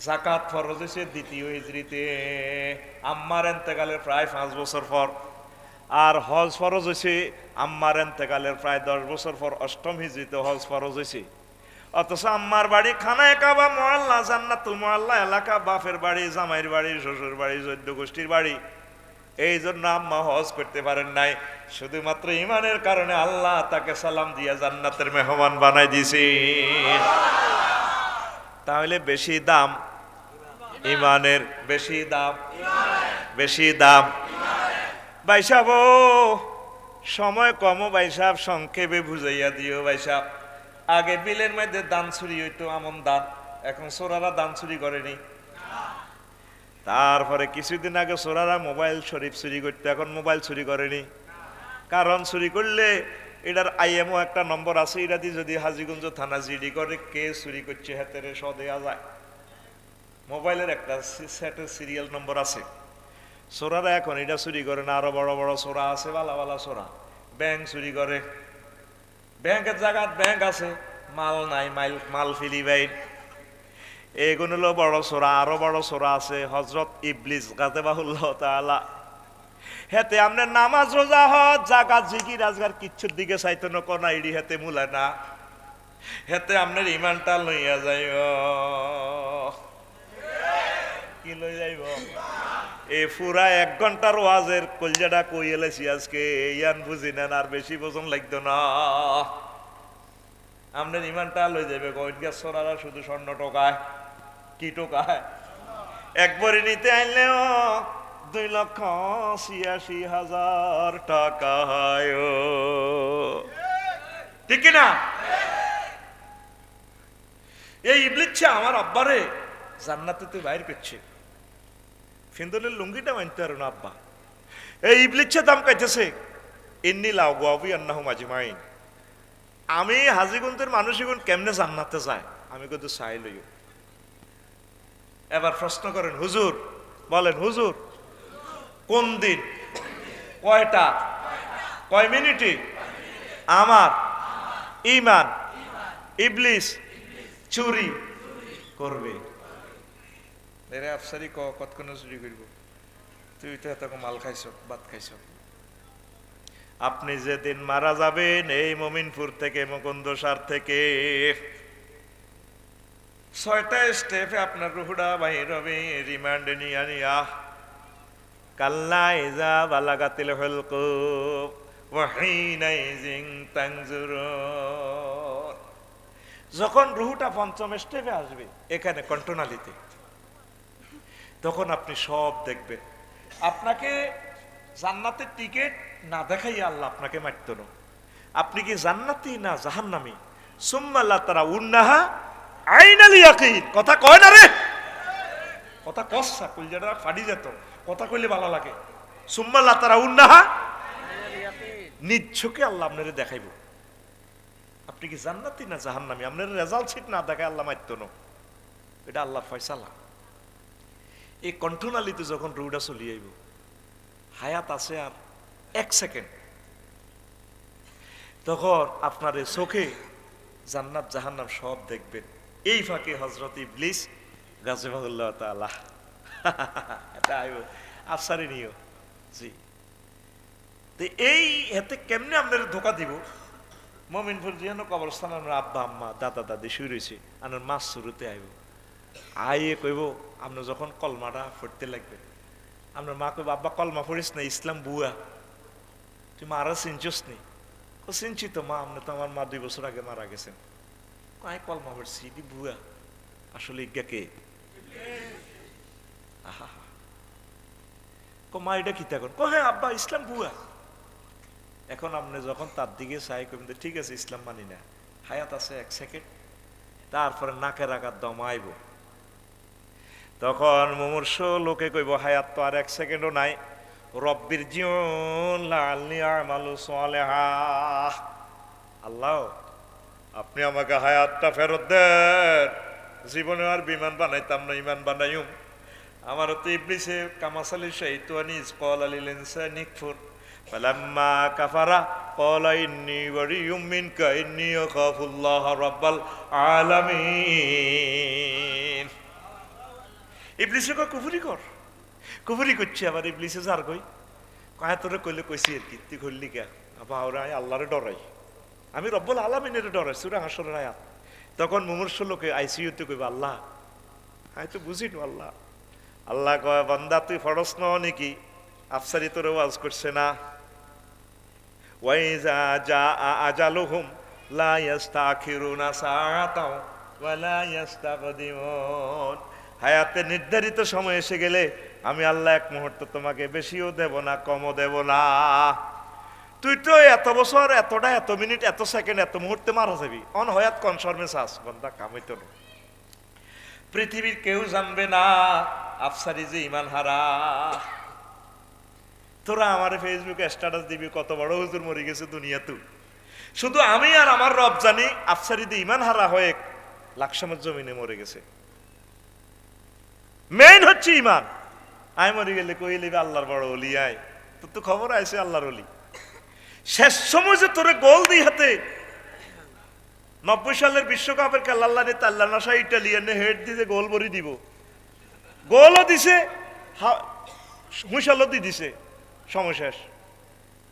যাকাত ফরজ হয়েছে 2য় হিজরিতে, আম্মার এন্তেকালের প্রায় 5 বছর পর। আর হজ ফরজ হয়েছে আম্মার এন্তেকালের প্রায় 10 বছর পর, 8ম হিজরিতে হজ ফরজ হয়েছে। অথচ আম্মার বাড়ি খানায় কাবা মহল্লা, জান্নাতুল মহল্লা এলাকা, বাপের বাড়ি, জামাইয়ের বাড়ি, শ্বশুর বাড়ি, 14 গোষ্ঠীর বাড়ি। এই জন্য আম্মা হজ করতে পারেন নাই। শুধুমাত্র ইমানের কারণে আল্লাহ তাকে সালাম দিয়া জান্নাতের মেহমান বানাই দিয়েছে। তাহলে বেশি দাম ইমানের, বেশি দাম, বেশি দাম। ভাই সাহেব সময় কম, ভাই সাহেব সংক্ষেপে বুঝাইয়া দিও। ভাই সাহেব আগে বিলের মধ্যে দান চুরি হইতো, আমন দান, এখন চোরারা দান চুরি করেনি। তারপরে কিছুদিন আগে চোরারা মোবাইল শরীফ চুরি করতো, এখন মোবাইল চুরি করেনি। কারণ চুরি করলে এটার আইএমও একটা নম্বর আছে, এটা দিয়ে যদি হাজীগঞ্জ থানা জিডি করে কে চুরি করছে হাতেরে স দেয়া যায়। মোবাইলের একটা সেটের সিরিয়াল নম্বর আছে। চোরারা এখন এটা চুরি করে না, আরো বড় বড় চোরা আছে, বালা বালা চোরা। ব্যাংক চুরি করে, ব্যাংকের জায়গাত ব্যাংক আছে, মাল নাই, মাল ফিলি বাইন, এগুলো হলো বড় চোরা। আরো বড় চোরা আছে হযরত ইবলিস গাযবাহুল্লাহ তাআলা। হেতে আমনে নামাজ রোজা হজ যাকাত জিকির আজগার কিচ্ছুর দিকে চাইতো না, কোনা ইডি হেতে মুলায় না। হেতে আমনের ইমানটা লইয়া যাইব। কি লই যাইব? এই পুরা 1 ঘন্টার ওয়াজের কলজাটা কই এলেছি আজকে, ইয়ান বুঝি নেন, আর বেশি বোঝন লাগতো না। আমনের ইমানটা লই যাবে। কইটগা সোনারা শুধু স্বর্ণ টোকায়, কি টোকায়? একবারে নিতে আইলেও 2,86,000 টাকা হয়, ঠিক কিনা? এই ইবলিস আমার আব্বারে জান্নাতে তুই বাইর করছে, ফিন্দলের লুঙ্গিটা মানতে পারো না আব্বা। এই ইবলিসের দাম কাইতেছে ইন্নী লাউ গাবি আন্নাহু মাজমাইন। আমি হাজীগঞ্জের মানুষগুন কেমনে জান্নাতে যায়, আমি কিন্তু চাই লইও। এবার প্রশ্ন করেন হুজুর, বলেন হুজুর কোন দিন, কয়টা, কয় মিনিটে আমার ইমান ইবলিস চুরি করবে? এরে আফসারি কতক্ষণ চুরি করব? তুই তো এত মাল খাইছ, ভাত খাইছ। আপনি যেদিন মারা যাবেন এই মমিনপুর থেকে, মুকুন্দসার থেকে 6টা স্টেপে আপনার রুহুটা বাহির হবে রিমান্ডে নিয়া নিয়া। কাল্লা ইযা বালাগাতিল হুলকুম ওয়া হিনা ইযিন তানজুরুন। যখন রুহুটা 5ম স্টেপে আসবে এখানে কণ্ঠনালীতে, তখন আপনি সব দেখবেন। আপনাকে জান্নাতের টিকিট না দেখাই আল্লাহ আপনাকে মারত না। আপনি কি জান্নাতি না জাহান্নামী? সুম্মা লা তারাউন্নাহা আইনাল ইয়াকিন। কথা কয় না রে, কথা কসা কলজাটা ফাটি যেত, কথা কইলে ভালো লাগে। সুম্মা লা তারাউন্নাহা, নিজ চোখে আল্লাহ আপনারে দেখাইব। আপনি কি জান্নাতি না জাহান্নামী? আপনার রেজাল্ট শিট না দেখায় আল্লাহ মারত না, এটা আল্লাহর ফয়সালা। এই কণ্ঠনালীতে যখন রুহটা চলি আইব, হায়াত আছে আর 1 সেকেন্ড, তখন আপনার চোখে জান্নাত জাহান্নাম সব দেখবেন। এই ফাঁকে হযরত ইবলিস গাযবাহুল্লাহ তাআলা এটা আইব আফসারি নিও জি। তো এই এতে কেমনে আপনার ধোকা দিব? মমিনপুর যেন কবরস্থান, আমরা আব্বা আম্মা দাদা দাদি শুয়ে রয়েছে, আপনার মাছ শুরুতে আইব। আইয়ে কইব, আপনি যখন কলমাটা পড়তে লাগবে, আপনার মা কইব আব্বা কলমা পড়িস না, ইসলাম বুয়া, তুই মারা চিনছিস নি? চিনছি তো মা, আপনি তো আমার মা 2 বছর আগে মারা গেছেন। কয় কলমা পড়ছি, দি বুয়া, আসলে ইজ্ঞা কে? আহা মা এটা কি তখন? হ্যাঁ আব্বা ইসলাম বুয়া। এখন আপনি যখন তার দিকে চাই কমতে, ঠিক আছে ইসলাম মানি না, হায়াত আছে 1 সেকেন্ড, তারপরে নাকের আঘাত দম আইব। তখন মুমূর্ষ লোকে কইব হায়াত তো আর 1 সেকেন্ডও নাই, রব্বির জিউন লাআল্লি আমালু সালিহা। আল্লাহ আপনি আমাকে হায়াতটা ফেরত দেন, জীবনে আর বিমান বানাইতাম না, ইমান বানাইম। আমার তো ইবলিসে কামাসালি শাইতানি ক্বালা লিল ইনসানি কফুর ফালাম্মা কাফারা ক্বালা ইন্নী বারিয়ুম মিনকা ইন্নী আখাফুল্লাহ রাব্বাল আলামিন। ইবলিসে কয় কুফরি কর, কুফরি করছে। আবার ইবলিসে যার কই কয় তোরে কইলে কইছি আর কি, তুই করলি কে? আবার ওরা আল্লাহরে ডরাই, আমি রব্বুল আলামিনের ডরাই। সূরা হাশরের আয়াত। তখন মুমূর্ষু লোকে আইসিইউতে কইবে আল্লাহ আমি তো বুঝি না আল্লাহ। আল্লাহ কয় বান্দা তুই ফরস ন নাকি? আফসারি তোরে ওয়াজ করছে না? ওয়াইজা জা আজালুহুম লা ইস্তাখিরুনা সাআতাও ওয়া লা ইস্তাকদিমুন। হায়াতে নির্ধারিত সময় এসে গেলে আমি আল্লাহ এক মুহূর্ত তোমাকে বেশিও দেব না, কমও দেব না। তুই তো এত বছর, এতটা, এত মিনিট, এত সেকেন্ড, এত মুহূর্তে মারা যাবি। অন হয়াত কনফার্মেন্স আস বন্দা কামাইতো না। পৃথিবীর কেউ জানবে না আফসারি যে ইমান হারা। তোরা আমার ফেসবুকে স্ট্যাটাস দিবি কত বড় হুজুর মরে গেছে দুনিয়া। তুই শুধু আমি আর আমার রব জানি আফসারি দিয়ে ইমান হারা হয়ে লাকসামের জমিনে মরে গেছে। মেইন হচ্ছে ইমান। আয় মরে গেলে কইলে আল্লাহর বড় অলি, আয় তোর তো খবর আছে আল্লাহর অলি। শেষ সময় যে তোরে গোল দিই হাতে 90 সালের বিশ্বকাপের খেলা আল্লাহ নে তাল্লা নাসা ইটালিয়ানে হেড দিয়ে গোল ভরি দিব। গোলও দিছে, হুইসালও দিয়ে দিছে, সময় শেষ।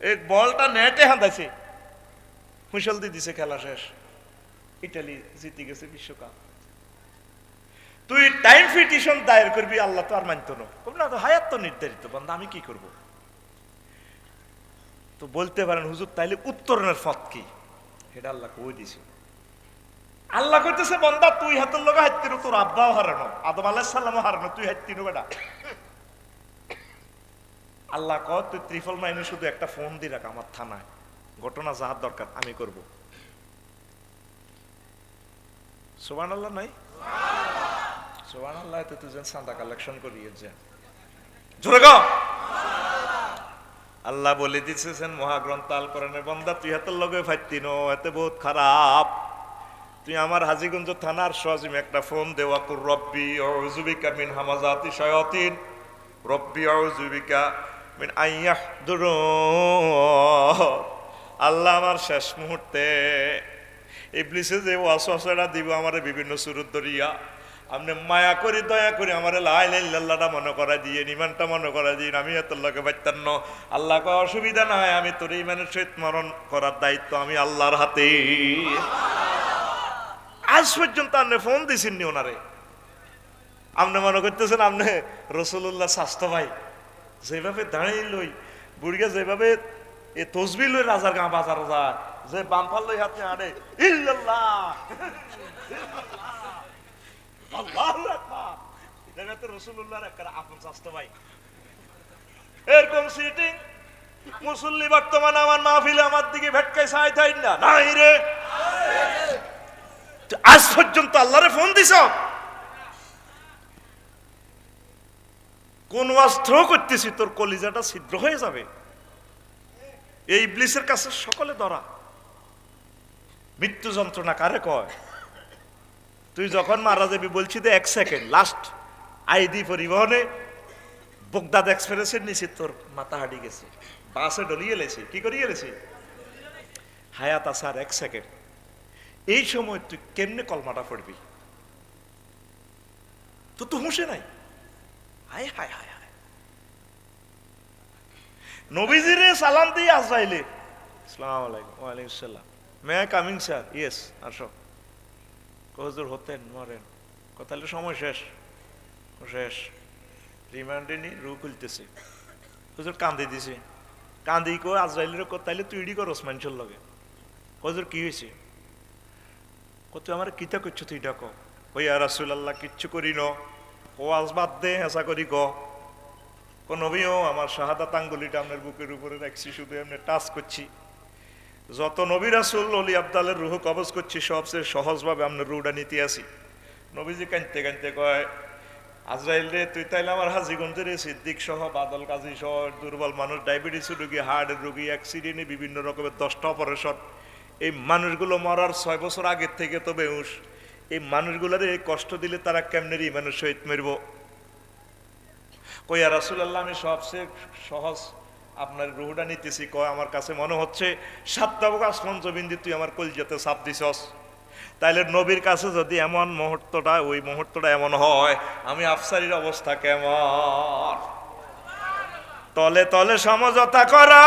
এই বলটা নেটে হাঁদাইছে, হুইসাল দিয়ে দিছে, খেলা শেষ। ইটালি জিতে গেছে বিশ্বকাপ। তুই টাইম পিটিশন দায়ের করবি, আল্লাহ তো আর মানতো না। হায়াত তো নির্ধারিত বান্দা, আমি কি করব? তো বলতে পারেন হুজুর তাইলে উত্তরণের পথ কি? এটা আল্লাহ কই দিছে। আল্লাহ কইতেছে বান্দা তুই হাতের লগা হাইতির, তোর আব্বাও হারানো, আদম আলাইহিস সালামও হারানো, তুই হাইতির বেটা। আল্লাহ কয় তুই ত্রিফল মাইনে শুধু একটা ফোন দি রাখ আমার থানায়, ঘটনা যাহার দরকার আমি করব। সুবহানাল্লাহ নাই? সুবহানাল্লাহ। তো তুই যেন চাঁদা কালেকশন করিয়ে যা জোরে গো। আল্লাহ বলে দিতেছেন মহাগ্রন্থ আল কোরআনের বান্দা তুই হাতের লগে ফাইতি নো, এতে বহুত খারাপ। তুই আমার হাজীগঞ্জ থানার সোয়াজিম একটা ফোন দেওয়া কুর রব্বি আউযু বিকা মিন হামাযাতি শায়াতিন রব্বি আউযু বিকা মিন আইয়াহদুরুন। আল্লাহ আমার শেষ মুহূর্তে ইবলিসে যে ওয়াসওয়াসাটা দিব আমারে বিভিন্ন সুরত ধরিয়া, আপনি মায়া করি দয়া করি আমার লা ইলাহা ইল্লাল্লাহটা মনে করা দিয়ে, ইমানটা মনে করা দিয়ে, আমি এতল্লাহকে পাইতাম না। আল্লাহ কয় অসুবিধা নাই, আমি তোর ইমানের সহিত মরণ করার দায়িত্ব আমি আল্লাহর হাতে। আজ পর্যন্ত আপনি ফোন দিছেননি ওনারে। আপনি মনে করতেছেন আপনি রাসূলুল্লাহ স্বাস্থ্য ভাই যেভাবে দাঁড়িয়ে লই বুড়িয়া, যেভাবে এ তসবিহ লই রাজার গাঁ বাজার যায়, যে বামফাল লই হাতে আড়ে ইল্লাল্লাহ আল্লাহু আকবার, এটা তো রাসূলুল্লাহর একটা আপন স্বাস্থ্য ভাই। এরকম সিটিং মুসল্লি বর্তমানে আমার মাহফিলে আমার দিকে ভেটকাই চাই থাই না নাই রে। আজ পর্যন্ত আল্লাহরে ফোন দিছ? কোন অস্ত্র করতেছি তোর কলিজাটা ছিদ্র হয়ে যাবে। এই ইবলিসের কাছে সকলে ধরা। মৃত্যু যন্ত্রণা কারে কয়? তুই যখন মারা যাবি বলছি তো 1 সেকেন্ড লাস্ট আইডি পরিবহনে বগদাদ এক্সপ্রেসের নিচে তোর মাথা হাঁটি গেছে, বাসে ডলিয়ে লেছে, কি করিয়ে লেছে, হায়াত আসার 1 সেকেন্ড। এই সময় তুই কেমনে কলমাটা পড়বি? তো হুঁশে নাই। হায় হায় হায় হায়। নবীজিরে সালাম দিয়ে আজরাইলে আসসালামু আলাইকুম। ওয়ালাইকুম আসসালাম। May I coming sir? Yes আসো। হুজুর হতেন মরেন তাহলে সময় শেষ। শেষ রিমান্ডে নি রু খুলতেছে, হুজুর কান্দি দিছে। কান্দি কো আজরাইলের তাইলে তুই ইডি করস মানুষের লগে। হুজুর কি হয়েছে? তুই আমার কিতা করছো তুই ডাকো। ওই আর রাসূলুল্লাহ কিচ্ছু করি ন, ও আজ বাদ দে, হেসা করি ক নবীও আমার শাহাদাত আঙ্গুলিটা আপনার বুকের উপরে রাখছি, শুধু এমনি টাচ করছি। যত নবী রাসূল অলি আবদালের রুহ কবজ করছি সবচেয়ে সহজভাবে আপনার রুহটা নিতে আসি। নবীজি কাঁদতে কাঁদতে কয় আজরাইল রে তুই তাইলে আমার হাজীগঞ্জের সিদ্দিক সহ বাদল কাজী সহ দুর্বল মানুষ, ডায়াবেটিস রোগী, হার্টের রোগী, অ্যাক্সিডেন্টে বিভিন্ন রকমের 10টা অপারেশন, এই মানুষগুলো মরার 6 বছর আগের থেকে তো বেহুশ। এই মানুষগুলোর এই কষ্ট দিলে তারা কেমনে ইমানের সহিত মরব? কই ইয়া রাসূলুল্লাহ, আমি সবচেয়ে সহজ আপনার রুহটা নিতেছি। কয় আমার কাছে মনে হচ্ছে 7টা আসমান জমিন দিয়ে তুই আমার কলিজাতে চাপ দিছস। তাইলে নবীর কাছে যদি এমন মুহূর্তটা, ওই মুহূর্তটা এমন হয়, আমি আফসারির অবস্থা কেমন? তলে তলে সমঝোতা করা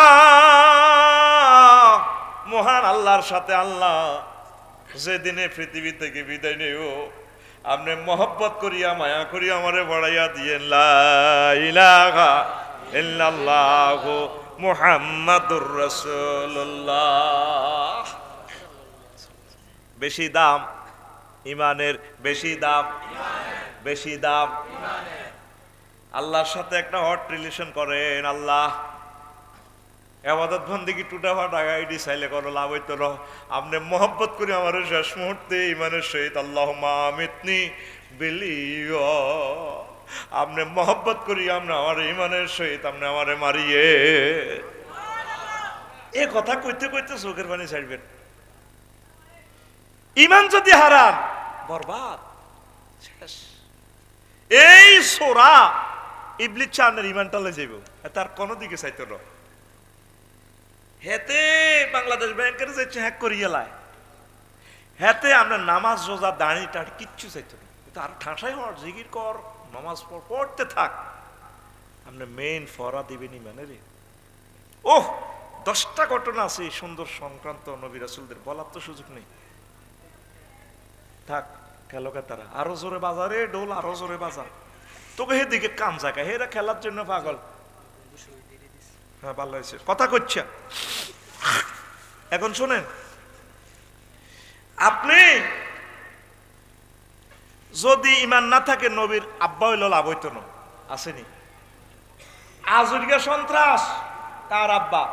মহান আল্লাহর সাথে। আল্লাহ যেদিনে পৃথিবী থেকে বিদায় নেব, আপনি মহব্বত করিয়া মায়া করিয়া আমারে বড়াইয়া দিয়েন, লা ইলাহা ইল্লাল্লাহু মুহাম্মাদুর রাসূলুল্লাহ। বেশি দাম ইমানের, বেশি দাম, বেশি দাম। আল্লাহর সাথে একটা হট রিলেশন করেন। আল্লাহ ইবাদত বন্দেগী টুটা ফাটা গাইডি চাইলে কোনো লাভ হইতো না। আপনি মহব্বত করে আমার শেষ মুহূর্তে ইমানের সহিত আল্লাহুম্মা আমিতনি বিলিয়া, আপনি মহব্বত করি আমরা আমার ইমানের সহিত আপনি আমারে মারিয়ে। এ কথা কইতে কইতে চোখের পানি ছাড়বেন। ইমান যদি হারান, বরবাদ, শেষ। এই সোরা ইবলিস চানের ইমানটা লয়ে যাইব, তার কোনো দিকে চাইতো না। হেতে বাংলাদেশ ব্যাংকের যে চেক করিয়ে লাই, হেতে আপনার নামাজ রোজা দাঁড়ি টাড়ি কিচ্ছু চাইতো না। আর ঠাঁসাই হওয়ার জিগির কর, নামাজ পড়তে থাক, আপনি মেইন ফরা দিবেন ইমানের। ওহ, 10টা ঘটনা আছে এই সুন্দর সংক্রান্ত নবী রাসূলদের, বলার তো সুযোগ নেই। থাক, খেলোকে তারা আরো জোরে বাজারে ডোল, আরো জোরে বাজা। তোকে হেদিকে কাম জায়গা, হেরা খেলার জন্য পাগল। হ্যাঁ, ভালো হয়েছে, কথা কচ্ছা। এখন শোনেন, আপনি যদি ইমান না থাকে, নবীর আব্বা হইল লাভ হইতো না। আসেনি আজুরিকা সন্ত্রাস, কার আব্বা?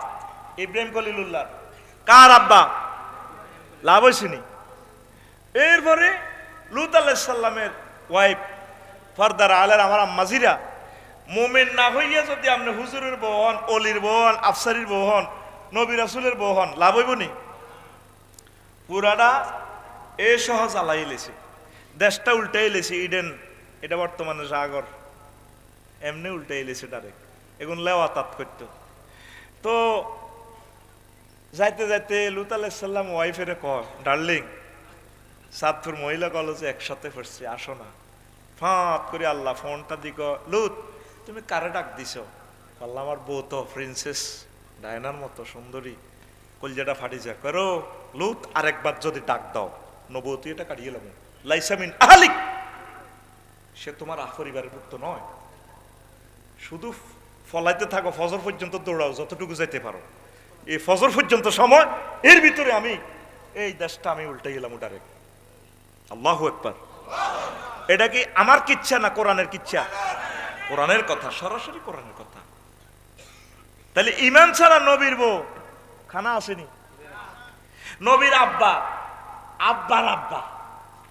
ইব্রাহিম খলিলুল্লাহ। কার আব্বা? লাভ হয়েছেনি। এরপরে লূত আলাইহিস সালামের ওয়াইফ ফারদার আলের আমার আম্মাজিরা মুমিন না হইয়া যদি আপনি হুজুরের বউ হন, অলির বউ হন, আফসারির বউ হন, নবী রাসূলের বউ হন, লাভ হইব নি? পুরাটা এ সহজ আলাই লেছে, দেশটা উল্টাই লেছে। ইডেন এটা বর্তমানে সাগর, এমনি উল্টাই লেছে ডাইরেক্ট। এখন লেওয়া তাত করত। তো যাইতে যাইতে লূত আলাইহিস সালাম ওয়াইফের কয়, ডার্লিং, সাতপুর মহিলা কলেজে একসাথে পড়ছে, আসো না। ফাঁত করে আল্লাহ ফোনটা দিক, লুত তুমি কারে ডাক দিছ? আল্লাহ আমার বউ তো প্রিন্সেস ডায়নার মতো সুন্দরী, কলজাটা ফাটি যায়। করো লুত, আরেকবার যদি ডাক দাও, নবুয়তি এটা কাটিয়ে লাম, লাইসামিন আহলিক, সে তোমার পরিবারের ভুক্ত নয়। শুধু ফলাইতে থাকো, ফজর পর্যন্ত দৌড়াও, যতটুকু যাইতে পারো। এই ফজর পর্যন্ত সময়, এর ভিতরে আমি এই দেশটা আমি উল্টে গেলাম ডাইরেক্ট। আল্লাহু আকবার। এটা কি আমার কিচ্ছা না কোরআনের কিচ্ছা? কোরআনের কথা, সরাসরি কোরআনের কথা। তাহলে ইমান ছাড়া নবীর বউ খানা আসেনি। নবীর আব্বা, আব্বার আব্বা,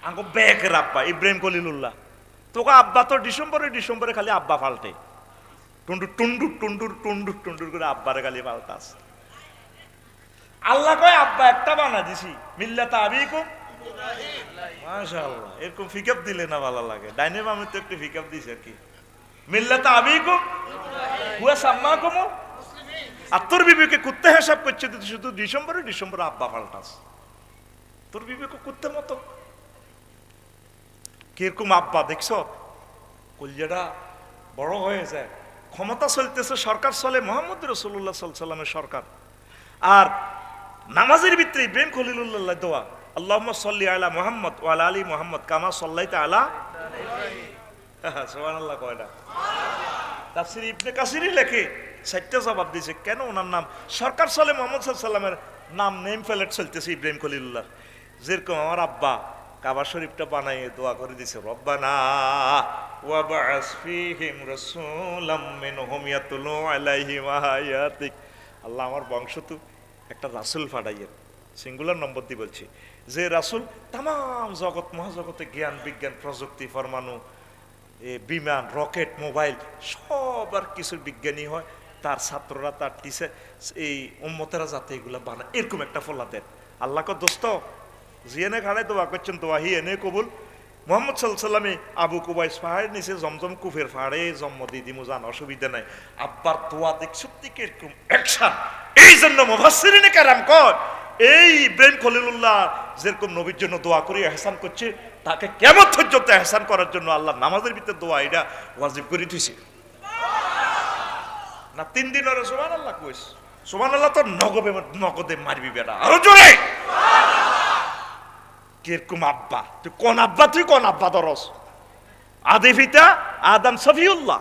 আঙ্গো বেকের আব্বা ইব্রাহিম খলিলুল্লাহ। তোকে আব্বা তো ডিসেম্বরে খালি আব্বা পাল্টে, টুন্ডুর টুন্ডুর টুন্ডুর টুন্ডুর টুন্ডুর করে আব্বারে খালি পাল্টাস। আল্লাহ কয় আব্বা একটা বানা দিছি, মিল্লাতা আবিকুম। মাশাআল্লাহ, এরকম ফিকাপ দিলে না ভালো লাগে। ডাইনে বামে তো একটু ফিকাপ দিছে আর কি। মিল্লাতা আবিকুম হুয়া সাম্মাকুম মুসলিমিন। আর তোর বিবেকে কুত্তে হিসাব করছে, তুই শুধু ডিসেম্বরে আব্বা পাল্টাস। তোর বিবেকে কুত্তের মতো। কিরকম আব্বা দেখছ? কলিজাটা বড় হয়ে যায়। ক্ষমতা চলতেছে, সরকার চলে মুহাম্মদ রাসূলুল্লাহ সাল্লাল্লাহু আলাইহি ওয়াসাল্লামের সরকার। আর নামাজের ভিতরে ইব্রাহিম খলিলুল্লাহ দোয়া, আল্লাহুম্মা সাল্লি আলা মুহাম্মদ ওয়া আলা আলি মুহাম্মদ কামা সাল্লাইতা আলা ইব্রাহিম। সুবহানাল্লাহ কয় না? তাফসীর ইবনে কাসিরই লেখে, 4টা জবাব দিয়েছে কেন ওনার নাম সরকার চলে মুহাম্মদ সাল্লাল্লাহু আলাইহি ওয়াসাল্লামের নাম নেম প্লেট চলতেছে ইব্রাহিম খলিলুল্লাহ। যেরকম আমার আব্বা কাবা শরীফটা বানাইয়ে দোয়া করে দিয়েছে, রব্বানা ওয়া বা'আস ফীহিম রাসূলাম মিনহুম ইয়াতলু আলাইহিম আয়াতিক। আল্লাহ আমার বংশ তো একটা রাসূল পাঠাইয়েন, সিঙ্গুলার নম্বর দিয়ে বলছি, যে রাসূল তাম জগৎ মহাজগতে জ্ঞান বিজ্ঞান প্রযুক্তি পরমাণু বিমান রকেট মোবাইল সব আর কিছুর বিজ্ঞানী হয়, তার ছাত্ররা তার টিচার এই উম্মতেরা যাতে এগুলা বানায় এরকম একটা ফলা দেন। আল্লাহকে দোস্ত জিয়ানে খাড়ে দোয়া করছেন, দোয়া হি এনে কবুল। মোহাম্মদ সাল্লাল্লাহু আলাইহি ওয়াসাল্লামে আবু কুবাইস পাহাড় নিচে জমজম কুফের পাহাড়ে জন্ম দিয়ে দিমু, জান অসুবিধা নাই। আব্বার দোয়া দেখ সত্যি কিরকম অ্যাকশন। এই জন্য মুফাসসিরিনে কেরাম কয় এই ইব্রাহিম খলিলুল্লাহ যেরকম নবীর জন্য দোয়া করে এহসান করছে, তাকে কিয়ামত পর্যন্ত এহসান করার জন্য আল্লাহ নামাজের ভিতরে দোয়া এটা ওয়াজিব করে দিয়েছে না। 3 দিন ওরা সুবহানাল্লাহ কইস, সুবহানাল্লাহ তো নগদে মারবি বেটা, আরো জোরে। কিরকম আব্বা, তুই কোন আব্বা, তুই কোন আব্বা দরস? আদি পিতা আদম সফিউল্লাহ,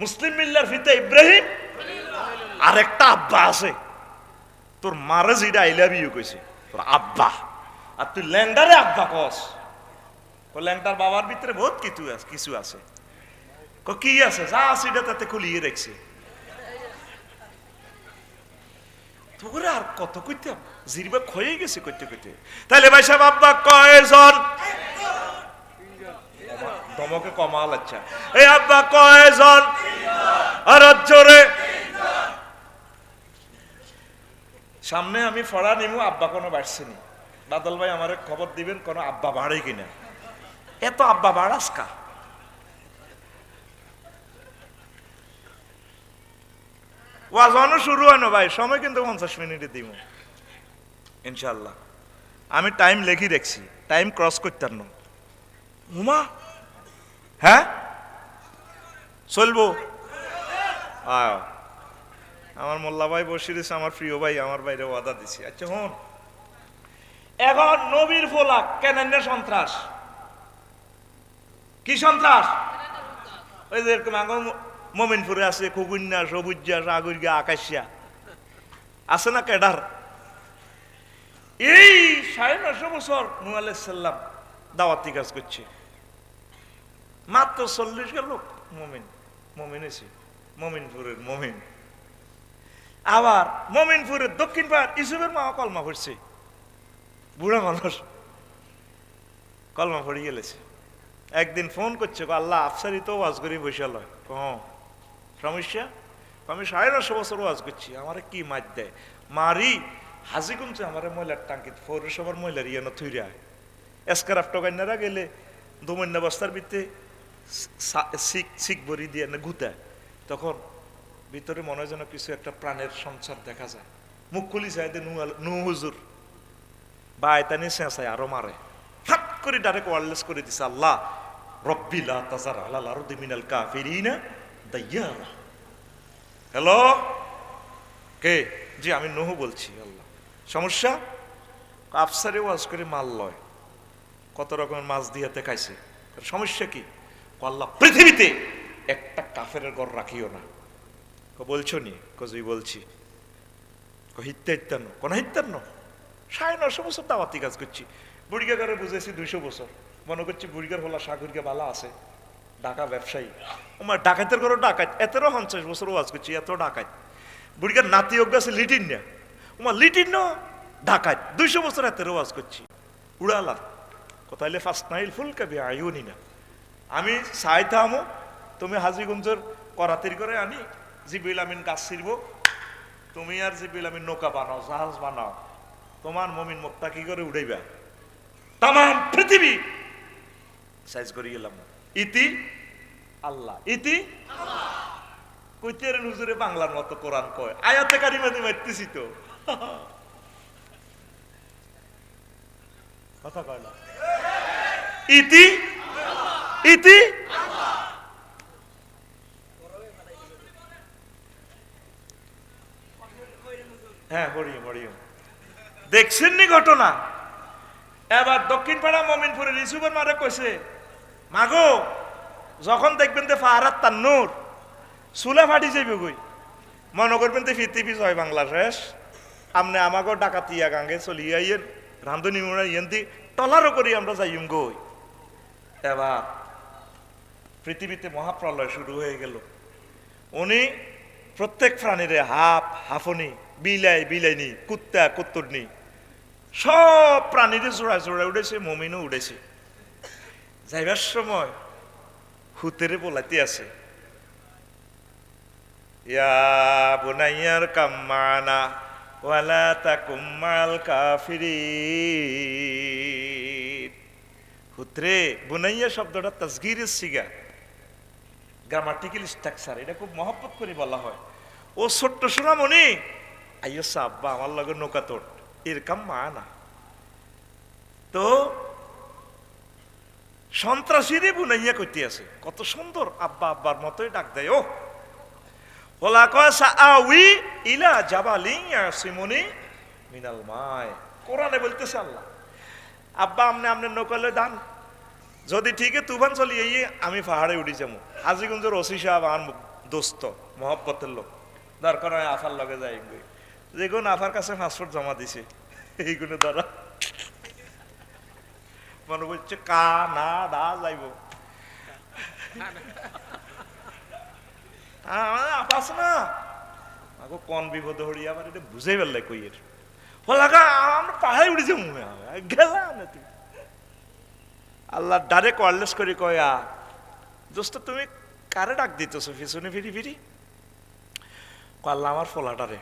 মুসলিম মিল্লার পিতা ইব্রাহিম, আরেকটা আব্বা আছে তোর মারে যেটা আই লাভ ইউ কইছে তোর আব্বা, আর তুই ল্যাংডারে আব্বা কস। ল্যাংটার বাবার ভিতরে বহুত কিছু আছে। কি আছে? যা আছে এটা তাতে খুলিয়ে রেখছে। তোরে আর কত কইতাম, জিরবা ক্ষয়ে গেছে কইতে কইতে। তাইলে ভাই সাহেব আব্বা কয়জন? দমকে কমাল। আচ্ছা এই আব্বা কয়জন? আর জোরে। সামনে আমি ফড়া নিমু, আব্বা কোনো বাড়ছেনি। বাদল ভাই আমারে খবর দিবেন কোনো আব্বা বাড়ে কিনা। এত আব্বা বাড়াস কা? ওয়াজনও শুরু হয় না ভাই, সময় কিন্তু 50 মিনিটে দিব ইনশাল্লাহ। আমি টাইম লেখি রাখছি, টাইম ক্রস করতাম না। উমা হ্যাঁ চলবো। আমার মোল্লা ভাই বসে দিছে, আমার প্রিয় ভাই, আমার বাইরে ওয়াদা দিছি। আচ্ছা হন, এখন নবীর ফোলা কেন সন্ত্রাস? কি সন্ত্রাস? ওই যে এরকম এখন মমিনপুরে আছে খুগুন্যা, সবুজা, সাগরিয়া, আকাশিয়া আছে না কেডার? এই 950 বছর নূহ আলাইহিস সালাম দাওয়াতি কাজ করছে, মাত্র 40 গেল মমিন এসে মমিনপুরের মমিন। আবার মমিনপুরের দক্ষিণ পাড় ইসুফের মা কলমা পড়ছে, বুড়া মানুষ কলমা পড়ে গেলেছে। একদিন ফোন করছে, আল্লাহ আফসারি তো ওয়াজ করি বসে লয়। সমস্যা? আমি 950 বছর ওয়াজ করছি, আমারে কি মার দেয়? মারি হাজি কমছে আমার ময়লার টাঙ্কিত, পৌরসভার ময়লার ইয়ে থুইরা এসকারাফ টকান্যারা গেলে দুমন্যা বস্তার ভিতরে শিখ বড়ি দিয়ে না গুতা, তখন ভিতরে মনে হয় যেন কিছু একটা প্রাণের সঞ্চার দেখা যায়। মুখ খুলি চাই নূহ হুজুর বা আয়তানি চেঁচায় আরো মারে, ফাট করে ডাইরেক্ট ওয়ারলেস করে দিছে, আল্লাহ রব্বি লা তাযার আলাল আরদি মিনাল কাফিরিনা দাইয়ারা। হ্যালো, কে? জি আমি নূহ বলছি। আল্লাহ, সমস্যা? আফসারে ওয়াজ করে মাল লয়, কত রকমের মাছ দিয়াতে খাইছে, সমস্যা কি? আল্লাহ পৃথিবীতে একটা কাফেরের ঘর রাখিও না। বলছো নি? কজই বলছি। হিত্যান্ন কোন হিত্যান্ন? 950 বছর দাওয়াতি কাজ করছি। বুড়িগারে বুঝেছি 200 বছর। মনে করছি বুড়িগার হলা সাগরিকা বালা আছে, ঢাকা ব্যবসায়ী। আমার ডাকাতের ঘরে ডাকাত, এতেরও 50 বছর ওয়াজ করছি, এত ডাকাত। বুড়িগার নাতি অজ্ঞ আছে লিটিন না, আমার লিটিন ন ডাকাত, 200 বছর এতেরও ওয়াজ করছি। উড়ালার কোথাইলে ফার্স্ট নাইল ফুল কাবি আইউনি না। আমি চাইতামো তুমি হাজিগঞ্জের করাতির করে আনি জিবিল আমিন গাছ ছিড়ব, তুমি আর জিবিল আমিন নৌকা বানাও, জাহাজ বানাও, তোমার মমিন মুক্তা কি করে উড়াইবা তাম পৃথিবী সাইজ করে গেলাম। ইতি আল্লাহ, ইতি কইতে হুজুরে বাংলার মতো কোরআন কয়, আয়াতে কারিমাতে মারতেছি তো কথা কয় না। ইতি ইতি হ্যাঁ মরিয়ম মরিয়ম দেখছেন নি ঘটনা? এবার দক্ষিণ পাড়া মমিনপুরের ইসুফের মারে কইছে, মাগো যখন দেখবেন যে ফাহারাত তান্নুর চুলা ফাটি যাইবে গই, মনে করবেন যে পৃথিবী জয় বাংলা শেষ, আমনে আমাগো ডাকাতিয়া গাঙ্গে চলিয়ে আইয়েন, রান্ধনি মুড়া ইয়েন্তি টলারও করি আমরা যাইম গই। এবার পৃথিবীতে মহাপ্রলয় শুরু হয়ে গেল। উনি প্রত্যেক প্রাণীরে হাফ হাফনি, বিলাই বিলাইনি, কুত্তা কুত্তুরনি, সব প্রাণীরে জোড়ায় জোড়ায় উঠেছে, মমিনও উঠেছে। যাইবার সময় হুতেরে বলাইতে আছে, ইয়া বুনাইয়ার কাম্মানা ওয়ালা তাকুম মাল কাফিরিন। পুত্রে, বুনাইয়া শব্দটা তাসগীরের সিগা, গ্রামাটিক্যাল স্ট্রাকচার, এটা খুব মহব্বত করে বলা হয়। ও ছোট্ট সোনামণি, আইয়সা আব্বা আমার লগে নৌকা তোট, এর কাম মানা। তো সন্ত্রাসীরে বুনাইয়া কইতে আছে, কত সুন্দর আব্বা আব্বার মতোই ডাক দেয়। ও ওলা কয় সাআউই ইলা জাবালিন ইয়াসিমুনি মিনাল মায়। কোরআনে বলতেছে আল্লাহ, আব্বা আমনে আমনে নৌকা লয়ে দান, যদি ঠিকই তুফান চলি এই আমি পাহাড়ে উঠি যাবো। হাজিগঞ্জের ওসি সাহেব আমার দোস্ত, মহব্বতের লোক, দরকার হয় আফার লগে যাই, যেগুলো আফার কাছে পাসপোর্ট জমা দিছে এইগুলো দ্বারা মনে করছে কানাডা যাইব। আপাস না আগো কোন বিপদ হরি, আবার এটা বুঝাই পারলে কইয়ের হলাগা আমরা পাহাড়ে উঠেছে মনে হয় গেলাম না। তুই আল্লাহ ডাইরেক্ট ওয়ারলেস করে কয়া, দোস্ত তুমি কারে ডাক দিতেছো পিছনে ফিরি ফিরি? আল্লাহ আমার ফলাটারে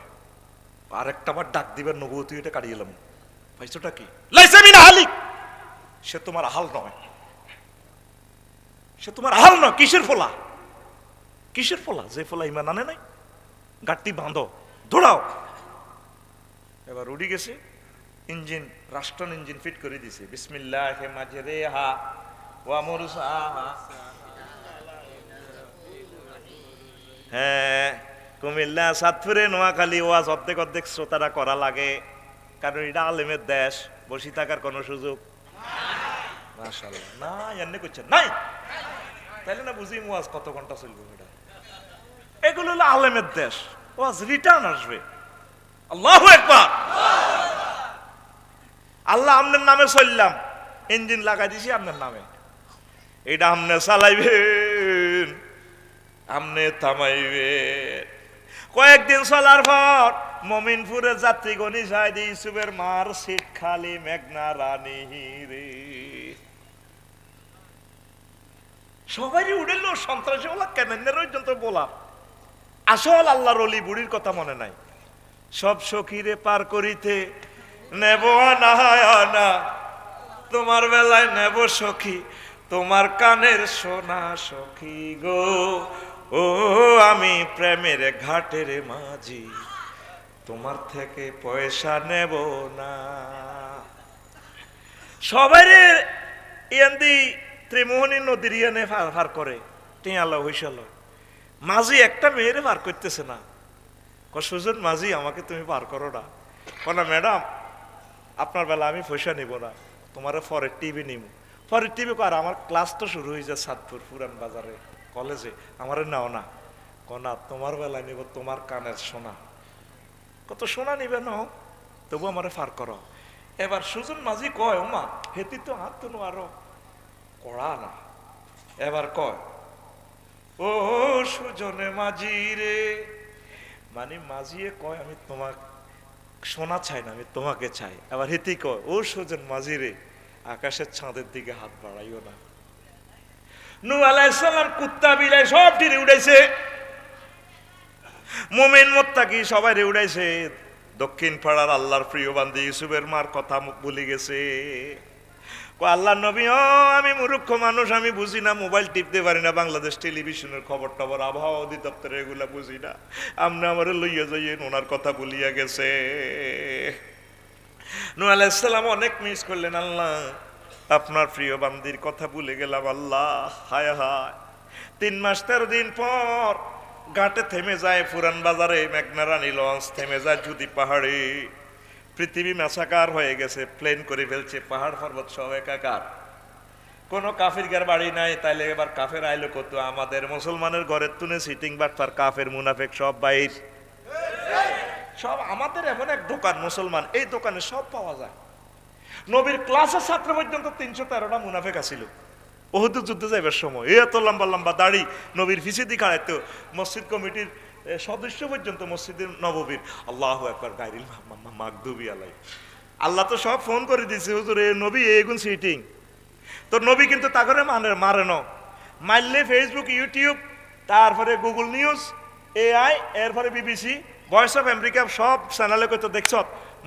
আরেকটা বার ডাক দিবার নবু, তুই এটা কাটিয়ে এলাম। পাইছোটা কি? লাইসা মিন আহলিক, সে তোমার আহাল নয়, সে তোমার আহাল নয়। কিসের ফলা? কিসের ফলা? যে ফলা ইমান আনে নাই। গাড়ি বাঁধো, দৌড়াও। এবার উড়ি গেছে, ইঞ্জিন রাষ্ট্রন ইঞ্জিন ফিট করে দিছে। বিসমিল্লাহে মাজরেহা ওয়া মুরসাহা। হ্যাঁ, কুমিল্লা, সাতপুরে, নোয়াখালী ওয়াজ অর্ধেক অর্ধেক শ্রোতারা করা লাগে, কারণ এটা আলেমের দেশ, বসে থাকার কোনো সুযোগ মাশাআল্লাহ না। এমনি করছেন নাই, তাইলে না বুঝি ওয়াজ কত ঘন্টা চলবে। এটা এগুলো হলো আলেমের দেশ, ওয়াজ রিটার্ন আসবে। আল্লাহু আকবার। আল্লাহ আমনের নামে চললাম, ইঞ্জিন লাগাই দিছি আপনার নামে, এটা আমনে চালাইবেন, আমনে থামাইবেন। কয়েকদিন চলার পর মমিনপুরের যাত্রীগণি যায় দি ইউসুফের মার সিট খালি, মেঘনা রানী রে। সবাই উড়েল, সন্ত্রাসী বলা কেন পর্যন্ত বলা। আসল আল্লাহর ওলি বুড়ির কথা মনে নাই। সব সখীরে পার করিতে নেব না, তোমার বেলায় নেব সখী, তোমার কানের সোনা সখী গো। ও আমি প্রেমের ঘাটের মাঝি, তোমার থেকে পয়সা নেব না। সবাই ইয়ান্দি ত্রিমোহনী নদীর ইয়ানে পার করে, টিয়ালো হইসাল। মাঝি একটা মেয়েরে পার করতেছে না। সুজন মাঝি আমাকে তুমি পার করো না। না ম্যাডাম, আপনার বেলা আমি পয়সা নিব না, তোমার ফরের টিভি নিব। ফরের টিভি কর, আমার ক্লাস তো শুরু হয়ে যায় সাতপুর পুরান বাজারে কলেজে, আমার নাও না। কনা তোমার বেলায় নিব তোমার কানের সোনা। কত সোনা নিবে নাও, তবু আমার পার করো। এবার সুজন মাঝি কয়, ওমা হেতি তো হাত তো আরো কড়া না। এবার কয়, ও সুজনে মাঝি রে, মানে মাঝিয়ে কয় আমি তোমার সোনা চাই না, আমি তোমাকে চাই। আবার হেতি কয়, ও সুজন মাঝি রে, আকাশের চাঁদের দিকে হাত বাড়াইও না। নূহ আলাইহিস সালাম কুত্তা বিলাই সব টিরে উড়াইছে, মুমিন মুত্তাকি সবাই রে উড়াইছে। দক্ষিণ পাড়ার আল্লাহর প্রিয় বান্দী ইউসুফের মার কথা ভুলে গেছে। আল্লাহ নবী, আমি মূর্খ মানুষ, আমি বুঝি না, মোবাইল টিপতে পারি না, বাংলাদেশ টেলিভিশনের খবর টবর, আবহাওয়া অধিদপ্তরে এগুলা বুঝি না, আপনি আমার লইয়া যাইয়েন, ওনার কথা ভুলিয়া গেছে। নূহ আলাইহিস সালাম অনেক মিস করলেন, আল্লাহ আপনার প্রিয় বান্দির কথা ভুলে গেলাম আল্লাহ, হায় হায়। 3 মাস 13 দিন পর ঘাটে থেমে যায়, পুরান বাজারে মেঘনা রানী লঞ্চ থেমে যায় যদি পাহাড়ে। পৃথিবী মেসাকার হয়ে গেছে, প্লেন করে ফেলছে, পাহাড় পর্বত সব একাকার, কোনো কাফিরগার বাড়ি নাই। তাইলে এবার কাফের আইলো কত? আমাদের মুসলমানের ঘরের তুনে সিটিং বাটপার কাফের মুনাফেক সব বাইর, সব আমাদের এমন এক দোকান মুসলমান, এই দোকানে সব পাওয়া যায়। নবীর ক্লাসের ছাত্র পর্যন্ত 313টা মুনাফেক আছিল ওহুদের যুদ্ধে যাইবার সময়। এত লম্বা লম্বা দাড়ি, নবীর ফিসিদি খাড়াইতো, মসজিদ কমিটির সদস্য পর্যন্ত মসজিদের নববীর আল্লাহু আকবার গায়রিল মাগদুবি আলাই। আল্লাহ তো সব ফোন করে দিয়েছে, হুজুর এ নবী এগুন সিটিং। তো নবী কিন্তু তা করে মারে না, মারলে ফেসবুক, ইউটিউব, তারপরে গুগল নিউজ, এআই, এরপরে বিবিসি, ভয়েস অফ আমেরিকা, সব চ্যানেলে কইতো দেখছ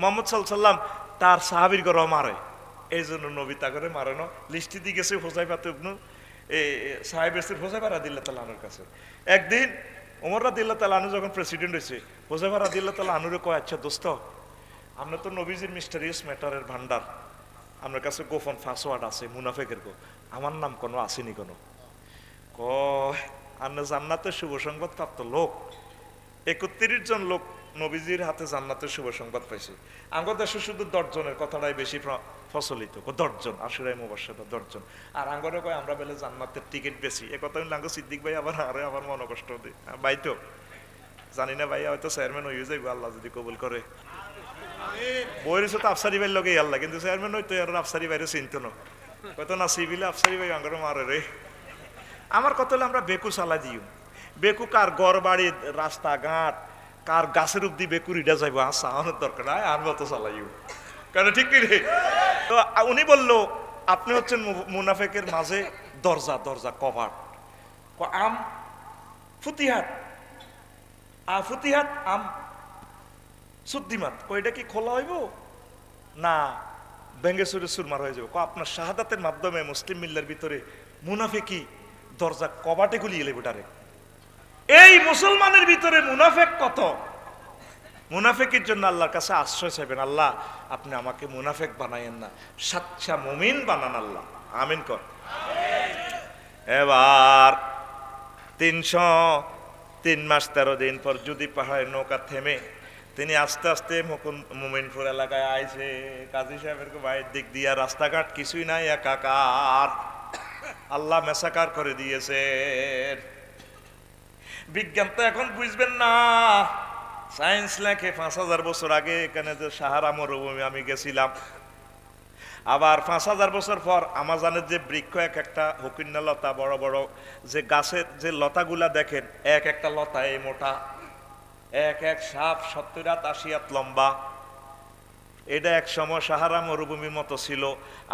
মোহাম্মদ সাল্লাম তার সাহাবীর ঘর মারে, এই জন্য নবী তা করে মারে না। লিস্টি দিয়ে গেছে হোসাইফা ইবনু সাহেবের হোসাইফা রাদিয়াল্লাহু তাআলা আনহুর কাছে। একদিন ওমর রাদিয়াল্লাহু তাআলা আনহু যখন প্রেসিডেন্ট হয়েছে, হোসাইফা রাদিয়াল্লাহু তাআলা আনহুরে কয়, আচ্ছা দোস্ত, আমরা তো নবীজির মিস্টারিয়াস ম্যাটারের ভান্ডার, আপনার কাছে গোপন পাসওয়ার্ড আছে মুনাফেকের গো, আমার নাম কোনো আসেনি কোনো? কয় আপনি জান্নাতের শুভ সংবাদ প্রাপ্ত লোক, 31 জন লোক নবীজির হাতে জান্নাতের শুভ সংবাদ পাইছে। আমাদের দেশে শুধু 10 জনের কথাটাই বেশি প্রচলিত, 10 জন আশুরাই মুবাশশিরা 10 জন। আর আঙ্গরে কয় আমরা বেলে জান্নাতের টিকিট বেশি, এ কথা লাঙ্গ সিদ্দিক ভাই আবার আরে আমার মনে কষ্ট দেয় ভাই, তো জানি না ভাই, হয়তো চেয়ারম্যান হয়ে যাইব আল্লাহ যদি কবুল করে। বইরেছে তো আফসারি ভাইয়ের লগে আল্লাহ, কিন্তু চেয়ারম্যান হইতো আর আফসারি ভাইরে চিনত না, কত না সিভিলে আফসারি ভাই আঙ্গরে মারে রে। আমার কথা হলো আমরা বেকু চালাই দিও, বেকু কার ঘর বাড়ি রাস্তাঘাট কার গাছের অব্দি বেকুর ইডা যাইব, চাওয়ানোর দরকার নাই, আর মতো চালাইও, কারণ ঠিক কি রে? তো উনি বললো আপনি হচ্ছেন মুনাফেকের মাঝে দরজা, দরজা কভার। আম ফুতিহাত, ফুতিহাত আম সুদ্দিমাত, কইটা কি খোলা হইব না ভেঙ্গে সুরে সুরমার হয়ে যাবে? আপনার শাহাদাতের মাধ্যমে মুসলিম মিল্লার ভিতরে মুনাফেকি দরজা কবাটে গুলিয়ে লেবুটারে। এই মুসলমানের ভিতরে মুনাফেক কত, মুনাফেকের জন্য আল্লাহর কাছে আশ্রয় চাইবেন, আল্লাহ আপনি আমাকে মুনাফেক বানাইয়েন না, সাচ্চা মুমিন বানান আল্লাহ, আমিন কর। এবার 303 মাস 13 দিন পর যদি পাহাড়ের নৌকা থেমে তিনি আস্তে আস্তে মুমিনপুর এলাকায় আইছে। কাজী সাহেবের বাইরের দিক দিয়া রাস্তাঘাট কিছুই নাই, একাকার, আল্লাহ মেসাকার করে দিয়েছেন। বিজ্ঞান তো এখন বুঝবেন না, সায়েন্স লেখে 5000 বছর আগে এখানে যে সাহারা মরুভূমি আমি গেছিলাম, আবার 5000 বছর পর আমাজনের যে বৃক্ষ, এক একটা হকিন্না লতা, বড় বড় যে গাছের যে লতাগুলা দেখেন, এক একটা লতা এই মোটা, এক এক সাপ 70-80 হাত লম্বা, এটা এক সময় সাহারা মরুভূমির মতো ছিল।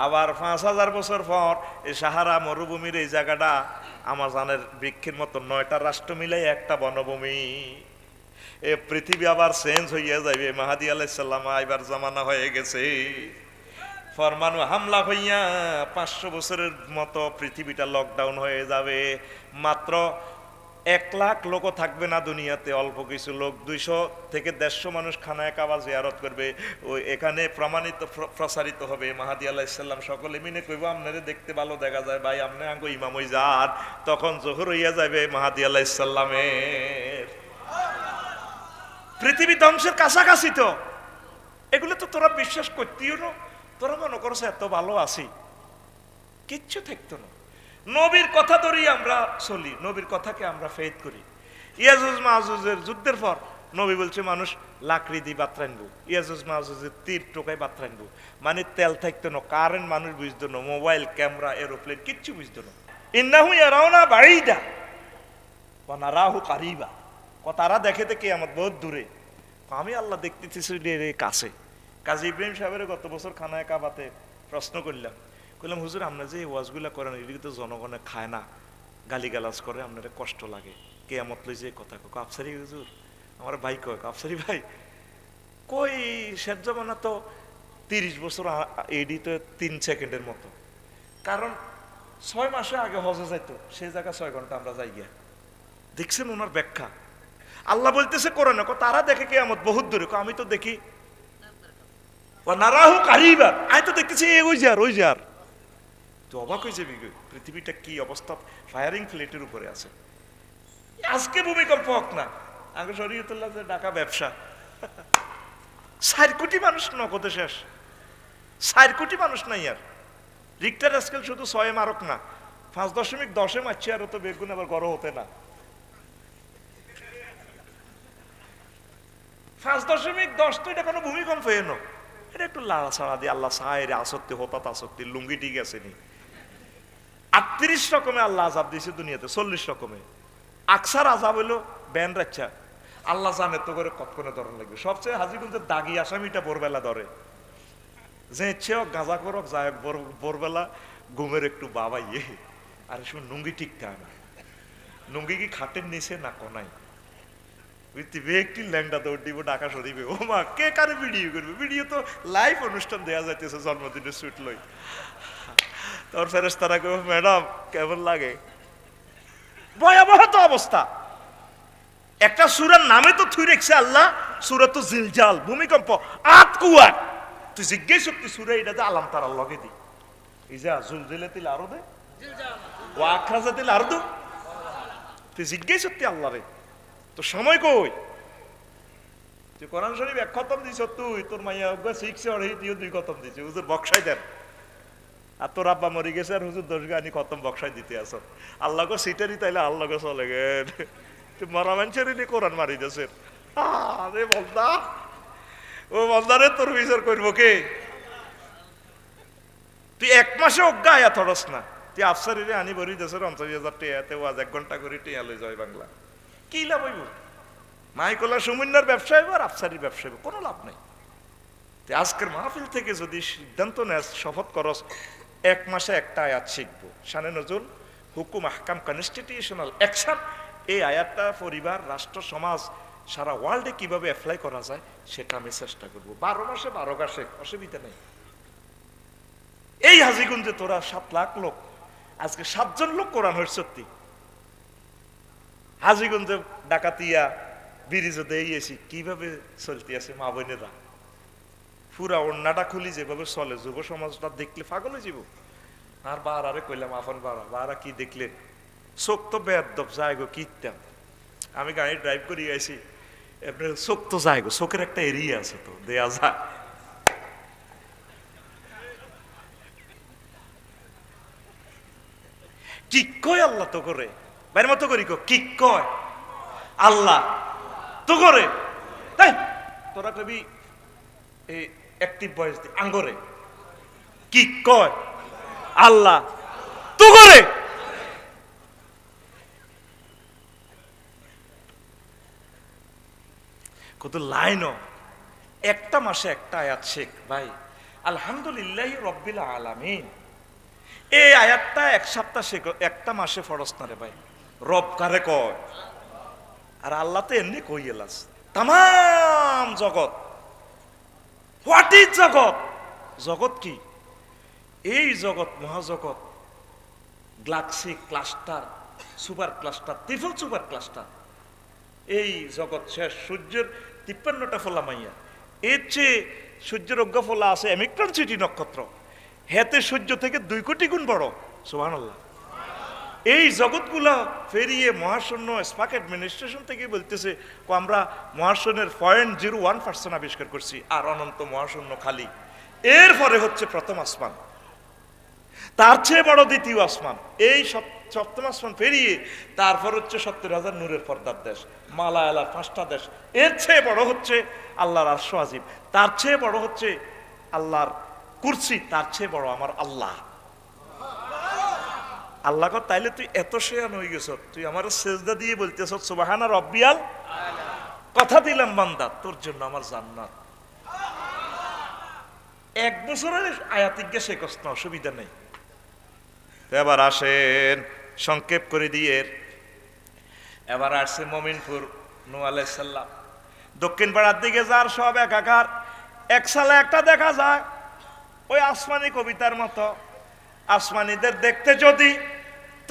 আবার 5000 বছর পর এই সাহারা মরুভূমির এই জায়গাটা আমাজনের বৃক্ষের মতো 9টা রাষ্ট্র মিলে একটা বনভূমি। এ পৃথিবী আবার চেঞ্জ হইয়া যাবে, মাহাদি আলাইহিস সালাম আইবার জামানা হয়ে গেছে। পরমাণু হামলা হইয়া 500 বছরের মতো পৃথিবীটা লকডাউন হয়ে যাবে। মাত্র 1 লাখ লোকও থাকবে না দুনিয়াতে, অল্প কিছু লোক, 200 থেকে 150 মানুষ খানায় কাবা জিয়ারত করবে। ওই এখানে প্রসারিত হবে মাহাদি আলাইহিস সালাম, সকলে মিলে কইব আপনারে দেখতে ভালো দেখা যায় ভাই, আপনি আঙ্গো ইমাম হই যান, তখন জোহর হইয়া যাবে মাহাদি আলাইহিস সালামের। পৃথিবী ধ্বংসের কাছাকাছি তো, এগুলো তো তোরা বিশ্বাস করতিও না, তোরা মনে করছে এত ভালো আছি, কিচ্ছু থাকতো না। নবীর কথা ধরেই আমরা চলি, নবীর কথাকে আমরা ফেদ করি। ইয়াজুজ মাহুজের যুদ্ধের পর নবী বলছে মানুষ লাকড়ি দিয়ে বাত রানবো, ইয়াজুজ মাহুজের তীর টোকায় বাত রানবো, মানে তেল থাকতো না, কারেন্ট মানুষ বুঝতো না, মোবাইল ক্যামেরা এরোপ্লেন কিচ্ছু বুঝতো না। ইন্নাহু ইয়ারাউনা বাঈদা ওয়া নারাহু কারিবা, তারা দেখে থেকে আমার বহুত দূরে, আমি আল্লাহ দেখতেছি কাছে। কাজী ইব্রাহিম সাহেবের গত বছর খানায় কাবাতে প্রশ্ন করলাম, হুজুর আপনারা যে ওয়াজগুলা করেন এদিকে তো জনগণে খায় না, গালিগালাজ করে, আপনারা কষ্ট লাগে, কেয়ামত লই যে কথা কক আফসারি হুজুর, আমার ভাই কয় আফসারি ভাই কই শেষ জমানা তো 30 বছর এডি তো 3 সেকেন্ডের মতো, কারণ 6 মাসে আগে হজে যাইতো, সেই জায়গা 6 ঘন্টা আমরা যাই গিয়া। দেখছেন ওনার ব্যাখ্যা, আল্লাহ বলতেছে কোরআনে তারা দেখে কিয়ামত বহুত দূরে, আমি তো দেখি নারাহু কারিবা, আমি তো দেখতেছি ওই যার ওই যার। তো অবাক হয়ে যাবি, পৃথিবীটা কি অবস্থা, ফায়ারিং ফ্লেটের উপরে আছে। আজকে ভূমিকম্প হোক না, আগে শরীয়তুল্লাহ যে ঢাকা ব্যবসা 4 কোটি মানুষ নগদে শেষ, 4 কোটি মানুষ নাই আর। রিক্টার স্কেল শুধু 6 মারক না, 5.10 মারছে, আর তো বেগুন আবার গড় হতে না। 5.10 তো এটা কোনো ভূমিকম্প এনো, এটা একটু লাড়াছাড়া দিয়ে আল্লাহ সাহের আসক্তি হতাত আসক্তি লুঙ্গি ঠিক আছে নি। 38 রকমের আল্লাহ আজাব দিয়েছে দুনিয়াতে, 40 রকমের। আকসার আজাব হইলো ব্যান রাচ্ছা, আল্লাহ জানে তো করে কতক্ষণে ধরন লাগবে। সবচেয়ে হাজিগঞ্জের দাগি আসামিটা ভোরবেলা ধরে, যে ইচ্ছে হোক গাঁজা করক যাই হোক, ভোরবেলা ঘুমের একটু বাবা ইয়ে, আর শুন লুঙ্গি ঠিক থাকে না, লুঙ্গি কি খাটের নিচে না কোনায়, পৃথিবী একটি ল্যাংটা দৌড় দিব ঢাকা শরীফে। ও মা, কে কারে ভিডিও করবে? ভিডিও তো লাইভ অনুষ্ঠান দেওয়া যাইতেছে জন্মদিনের শুট লই। তোর ফেরেশতারা কইব, ম্যাডাম কেমন লাগে? ভয়াবহ তো অবস্থা। একটা সূরার নামে তো থুই রেখছে আল্লাহ, সূরা তো জিলজাল, ভূমিকম্প, আত কুয়া। তুই জিজ্ঞেস করতি সূরা এটা যে আলাম তার লগে দি, এই যে জুলজিলাতিল আরদে ওয়া আখরাজাতিল আরদু, তুই জিজ্ঞেস করতি আল্লাহ রে, তো সময় কই? তুই কোরআন শরীফ এক খতম দিছ, তুই তোর মাইয়া শিখছে আর তুইও 2 খতম দিছে, হুজুর বক্সাই দেন। আর তোর আব্বা মরে গেছে আর হুজুর 10 গানি খতম বক্সাই দিতে আস। আল্লাহ গো সিটারি তাইলে আল্লাহ গো চলে গেল, তুই মরা মানুষের নি কোরআন মারি দেছে। আরে বলদা, ও বলদারে তোর বিচার করবো কে? তুই 1 মাসে অজ্ঞা আয়া থরস না, তুই আফসারিরে আনি ভরি দেশের 50,000 টিয়াতে ওয়াজ 1 ঘন্টা করে টিয়া লই যায় বাংলা, কি লাভ হইব? মাইকলা সুমিন্নার ব্যবসা হইব আর আফসারির ব্যবসা হইব, কোনো লাভ নাই। আজকের মাহফিল থেকে যদি সিদ্ধান্ত নেস, শপথ করস 1 মাসে একটা আয়াত শিখবো, শানে নজরুল হুকুম আহকাম কনস্টিটিউশনাল অ্যাকশন, এই আয়াতটা পরিবার, রাষ্ট্র, সমাজ, সারা ওয়ার্ল্ডে কিভাবে অ্যাপ্লাই করা যায় সেটা আমি চেষ্টা করবো। 12 মাসে 12 গা শেখ, অসুবিধা নেই। এই হাজীগঞ্জে তোরা 7 লাখ লোক, আজকে 7 জন লোক কোরআন হইছে সত্যি। হাজীগঞ্জে ডাকাতিয়া ব্রিজে দিয়েছি, কিভাবে চলতে আছে মা বোনেরা, পুরা ওড়নাটা খুলি যেভাবে চলে, যুব সমাজটা দেখলে পাগল হয়ে যাব। আর বারারে কইলাম, আফন বারা কি দেখলেন? চোখ তো বেয়াদব যায় গো, কিতাম আমি গাড়ি ড্রাইভ করি আইছি, আপনার চোখ তো যায় গো, চোখের একটা এরিয়া আছে তো দেয়া যায়। কি কয় আল্লাহ তো করে, বাইরের মতো করি কি কয় আল্লাহ তো করে, তাই তোরা কবি এই অ্যাক্টিভ ভয়েস দি আঙ্গরে কি কয় আল্লাহ তো করে। কত লাইনও, একটা মাসে একটা আয়াত শেখ ভাই। আলহামদুলিল্লাহ রব্বিল আলামিন, এই আয়াতটা 1 সপ্তাহ শেখ, একটা মাসে ফরজ না রে ভাই। রব কারে কয়? আর আল্লাহ তো এমনি কই এলাস তাম জগৎ। হোয়াট ইজ জগৎ? জগৎ কি? এই জগৎ মহাজগৎ, galaxy cluster, super cluster, triple super cluster. এই জগৎ শেষ, সূর্যের 53টা ফোলা মাইয়া, এর চেয়ে সূর্যের অজ্ঞা ফোলা আছে অ্যামিক্টন সিটি নক্ষত্র, হেতে সূর্য থেকে 2 কোটি গুণ বড়। সুবহানাল্লাহ। এই জগৎগুলা ফেরিয়ে মহাশূন্য স্পাক অ্যাডমিনিস্ট্রেশন থেকে বলতেছে আমরা মহাশূন্যের 0.01% আবিষ্কার করছি, আর অনন্ত মহাশূন্য খালি। এরপরে হচ্ছে প্রথম আসমান, তার চেয়ে বড় দ্বিতীয় আসমান, এই সপ্তম আসমান পেরিয়ে তারপর হচ্ছে 70,000 নূরের পর্দার দেশ, মালায়ালার 5টা দেশ। এর চেয়ে বড় হচ্ছে আল্লাহর আরশ আজিম, তার চেয়ে বড় হচ্ছে আল্লাহর কুরসি, তার চেয়ে বড় আমার আল্লাহ। আল্লাহ কর তাইলে তুই এত শেয়ান হয়ে গেছ, তুই আমার সেজদা দিয়ে বলতেছ সুবহানা রব্বিয়াল, কথা দিলাম বান্দা তোর জন্য আমার জান্নাত। 1 বছরের আয়াতিজ্ঞা সে কষ্ট, অসুবিধা নেই। এবার আসেন সংক্ষেপ করে দিয়ে, এবার আসছে মমিনপুর নূহ আলাইহিস সালাম, দক্ষিণ পাড়ার দিকে যার সব একাকার, এক সালে একটা দেখা যায় ওই আসমানি কবিতার মতো, আসমানিদের দেখতে যদি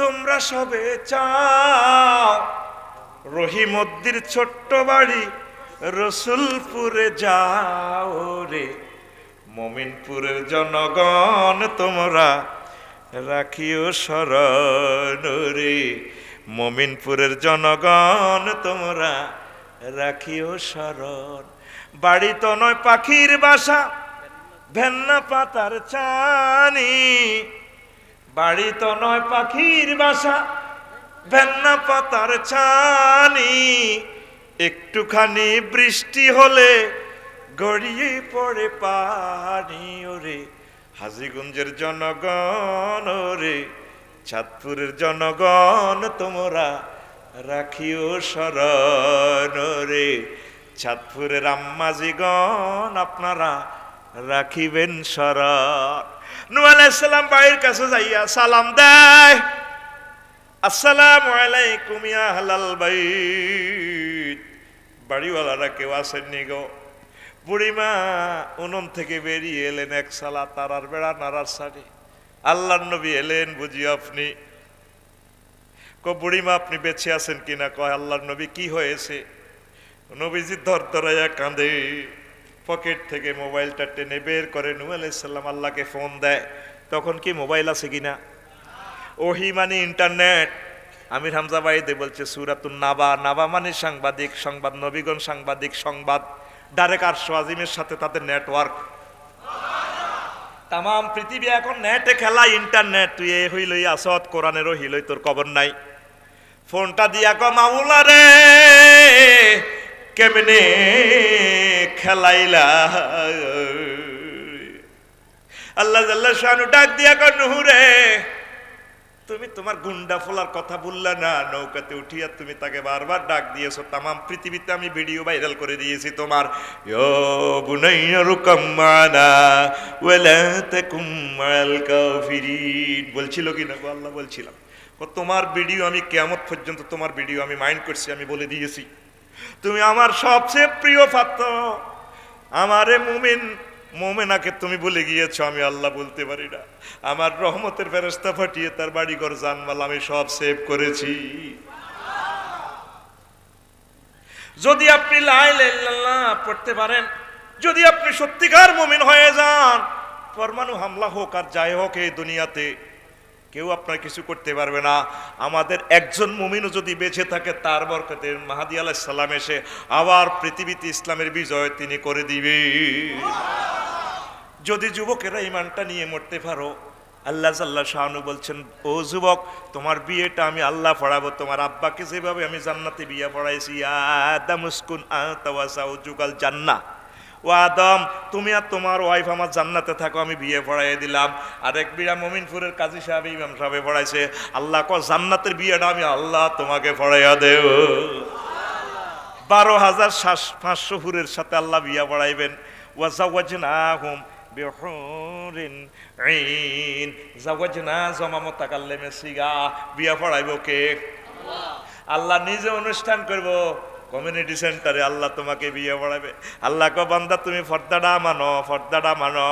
তোমরা সবে চাও, রহিমদ্দির ছোট্ট বাড়ি রসুলপুরে যাও রে, মমিনপুরের জনগণ তোমরা রাখিও শরণ রে, মমিনপুরের জনগণ তোমরা রাখিও শরণ। বাড়ি তো নয় পাখির বাসা, ভেন্না পাতার চানি, বাড়ি তো নয় পাখির বাসা, ভেন্না পাতার ছানি, একটুখানি বৃষ্টি হলে গড়িয়ে পড়ে পানি ওরে, হাজীগঞ্জের জনগণ ওরে, চাঁদপুরের জনগণ তোমরা রাখিও শরণ রে, চাঁদপুরের আম্মাজিগণ আপনারা রাখিবেন শরণ। নূহ আলাইহিস সালাম বাড়ির কাছে যাইয়া সালাম দেয়, আসসালামু আলাইকুম ইয়া আহলাল বাইত, বাড়িওয়ালারা কেউ আসেননি গো। বুড়িমা উনুন থেকে বেরিয়ে এলেন এক সালা তারার বেড়া নাড়ার সাথে। আল্লাহর নবী এলেন, বুঝি আপনি? বুড়িমা আপনি বেঁচে আছেন কিনা? কয় আল্লাহর নবী কি হয়েছে? নবীজি ধরধরাইয়া কাঁদে, পকেট থেকে মোবাইলটা টেনে বের করে নূহ আলাইহিস সালাম আল্লাহকে ফোন দেয়। তখন কি মোবাইল আছে কিনা? ওহি মানে ইন্টারনেট। আমির হামজা বাইদে বলছে সূরাতুন নাবা, নাবা মানে সাংবাদিক, সংবাদ, নবীগণ সাংবাদিক, সংবাদ ডাইরেক্ট আরশ আজিমের সাথে তাদের নেটওয়ার্ক। তাম পৃথিবী এখন নেটে খেলা, ইন্টারনেট। তুই এ হইলই আসত, কোরআনেরও হিলই, তোর খবর নাই। ফোনটা দিয়া কো মাওলা রে কেমনে খেলাইলা। আল্লাহ জাল্লা শানু ডাক দিয়া কো নূহ রে, তুমি তোমার গুন্ডা ফোলার কথা বললা না, নৌকাতে উঠিয়া তুমি তাকে বারবার ডাক দিয়েছো। তাম পৃথিবীতে আমি ভিডিও ভাইরাল করে দিয়েছি তোমার। ইয়া বুনাইয়া রুকাম মানা ওয়ালা তাকুম মাল কাফিরিন। বলছিল কি না গো? আল্লাহ বলছিলাম তোমার ভিডিও আমি কিয়ামত পর্যন্ত তোমার ভিডিও আমি মাইন্ড করছি, আমি বলে দিয়েছি। তুমি আমার সবচেয়ে প্রিয় পাত্র, আমারে মুমিন মোমেনাকে তুমি বলে গিয়েছো, আমি আল্লাহ বলতে পারি না। আমার রহমতের ফেরেশতা পাঠিয়ে তার বাড়িঘর জানমাল আমি সব সেভ করেছি। যদি আপনি লা ইলাহা ইল্লাল্লাহ পড়তে পারেন, যদি আপনি সত্যিকার মুমিন হয়ে যান, পরমাণু হামলা হোক আর যাই হোক এই দুনিয়াতে কেউ আপনার কিছু করতে পারবে না। আমাদের একজন মুমিনও যদি বেঁচে থাকে, তার বরকতে মাহদী আলাইহিস সালাম এসে আবার পৃথিবীতে ইসলামের বিজয় তিনি করে দিবে। যদি যুবকেরা ইমানটা নিয়ে মরতে পারো, আল্লাহ জাল্লা শানু বলছেন, ও যুবক, তোমার বিয়েটা আমি আল্লাহ পড়াবো। তোমার আব্বাকে যেভাবে আমি জান্নাতে বিয়ে পড়াইছি, আদম উসকুন আনতা ওয়া যাওজুকাল জান্নাহ, ও আদম তুমি আর তোমার ওয়াইফ আমার জান্নাতে থাকো, আমি বিয়ে পড়াইয়ে দিলাম। আরেক বিড়া মমিনপুরের কাজী সাহেব ইমাম সাহেব পড়াইছে, আল্লাহ ক জান্নাতের বিয়েটা আমি আল্লাহ তোমাকে পড়াইয়া দেব। 12,500 হুরের সাথে আল্লাহ বিয়া পড়াইবেন। ওয়া যাওয়াজনাহুম বিহুরিন আইন। যাওয়াজনা জমা মুতাকাল্লিমে সিগা, বিয়া পড়াইব কে? আল্লাহ নিজে অনুষ্ঠান করব কমিউনিটি সেন্টারে, আল্লাহ তোমাকে বিয়ে পড়াবে। আল্লাহ কো বান্দা তুমি ফর্দাটা মানো, ফর্দাটা মানো।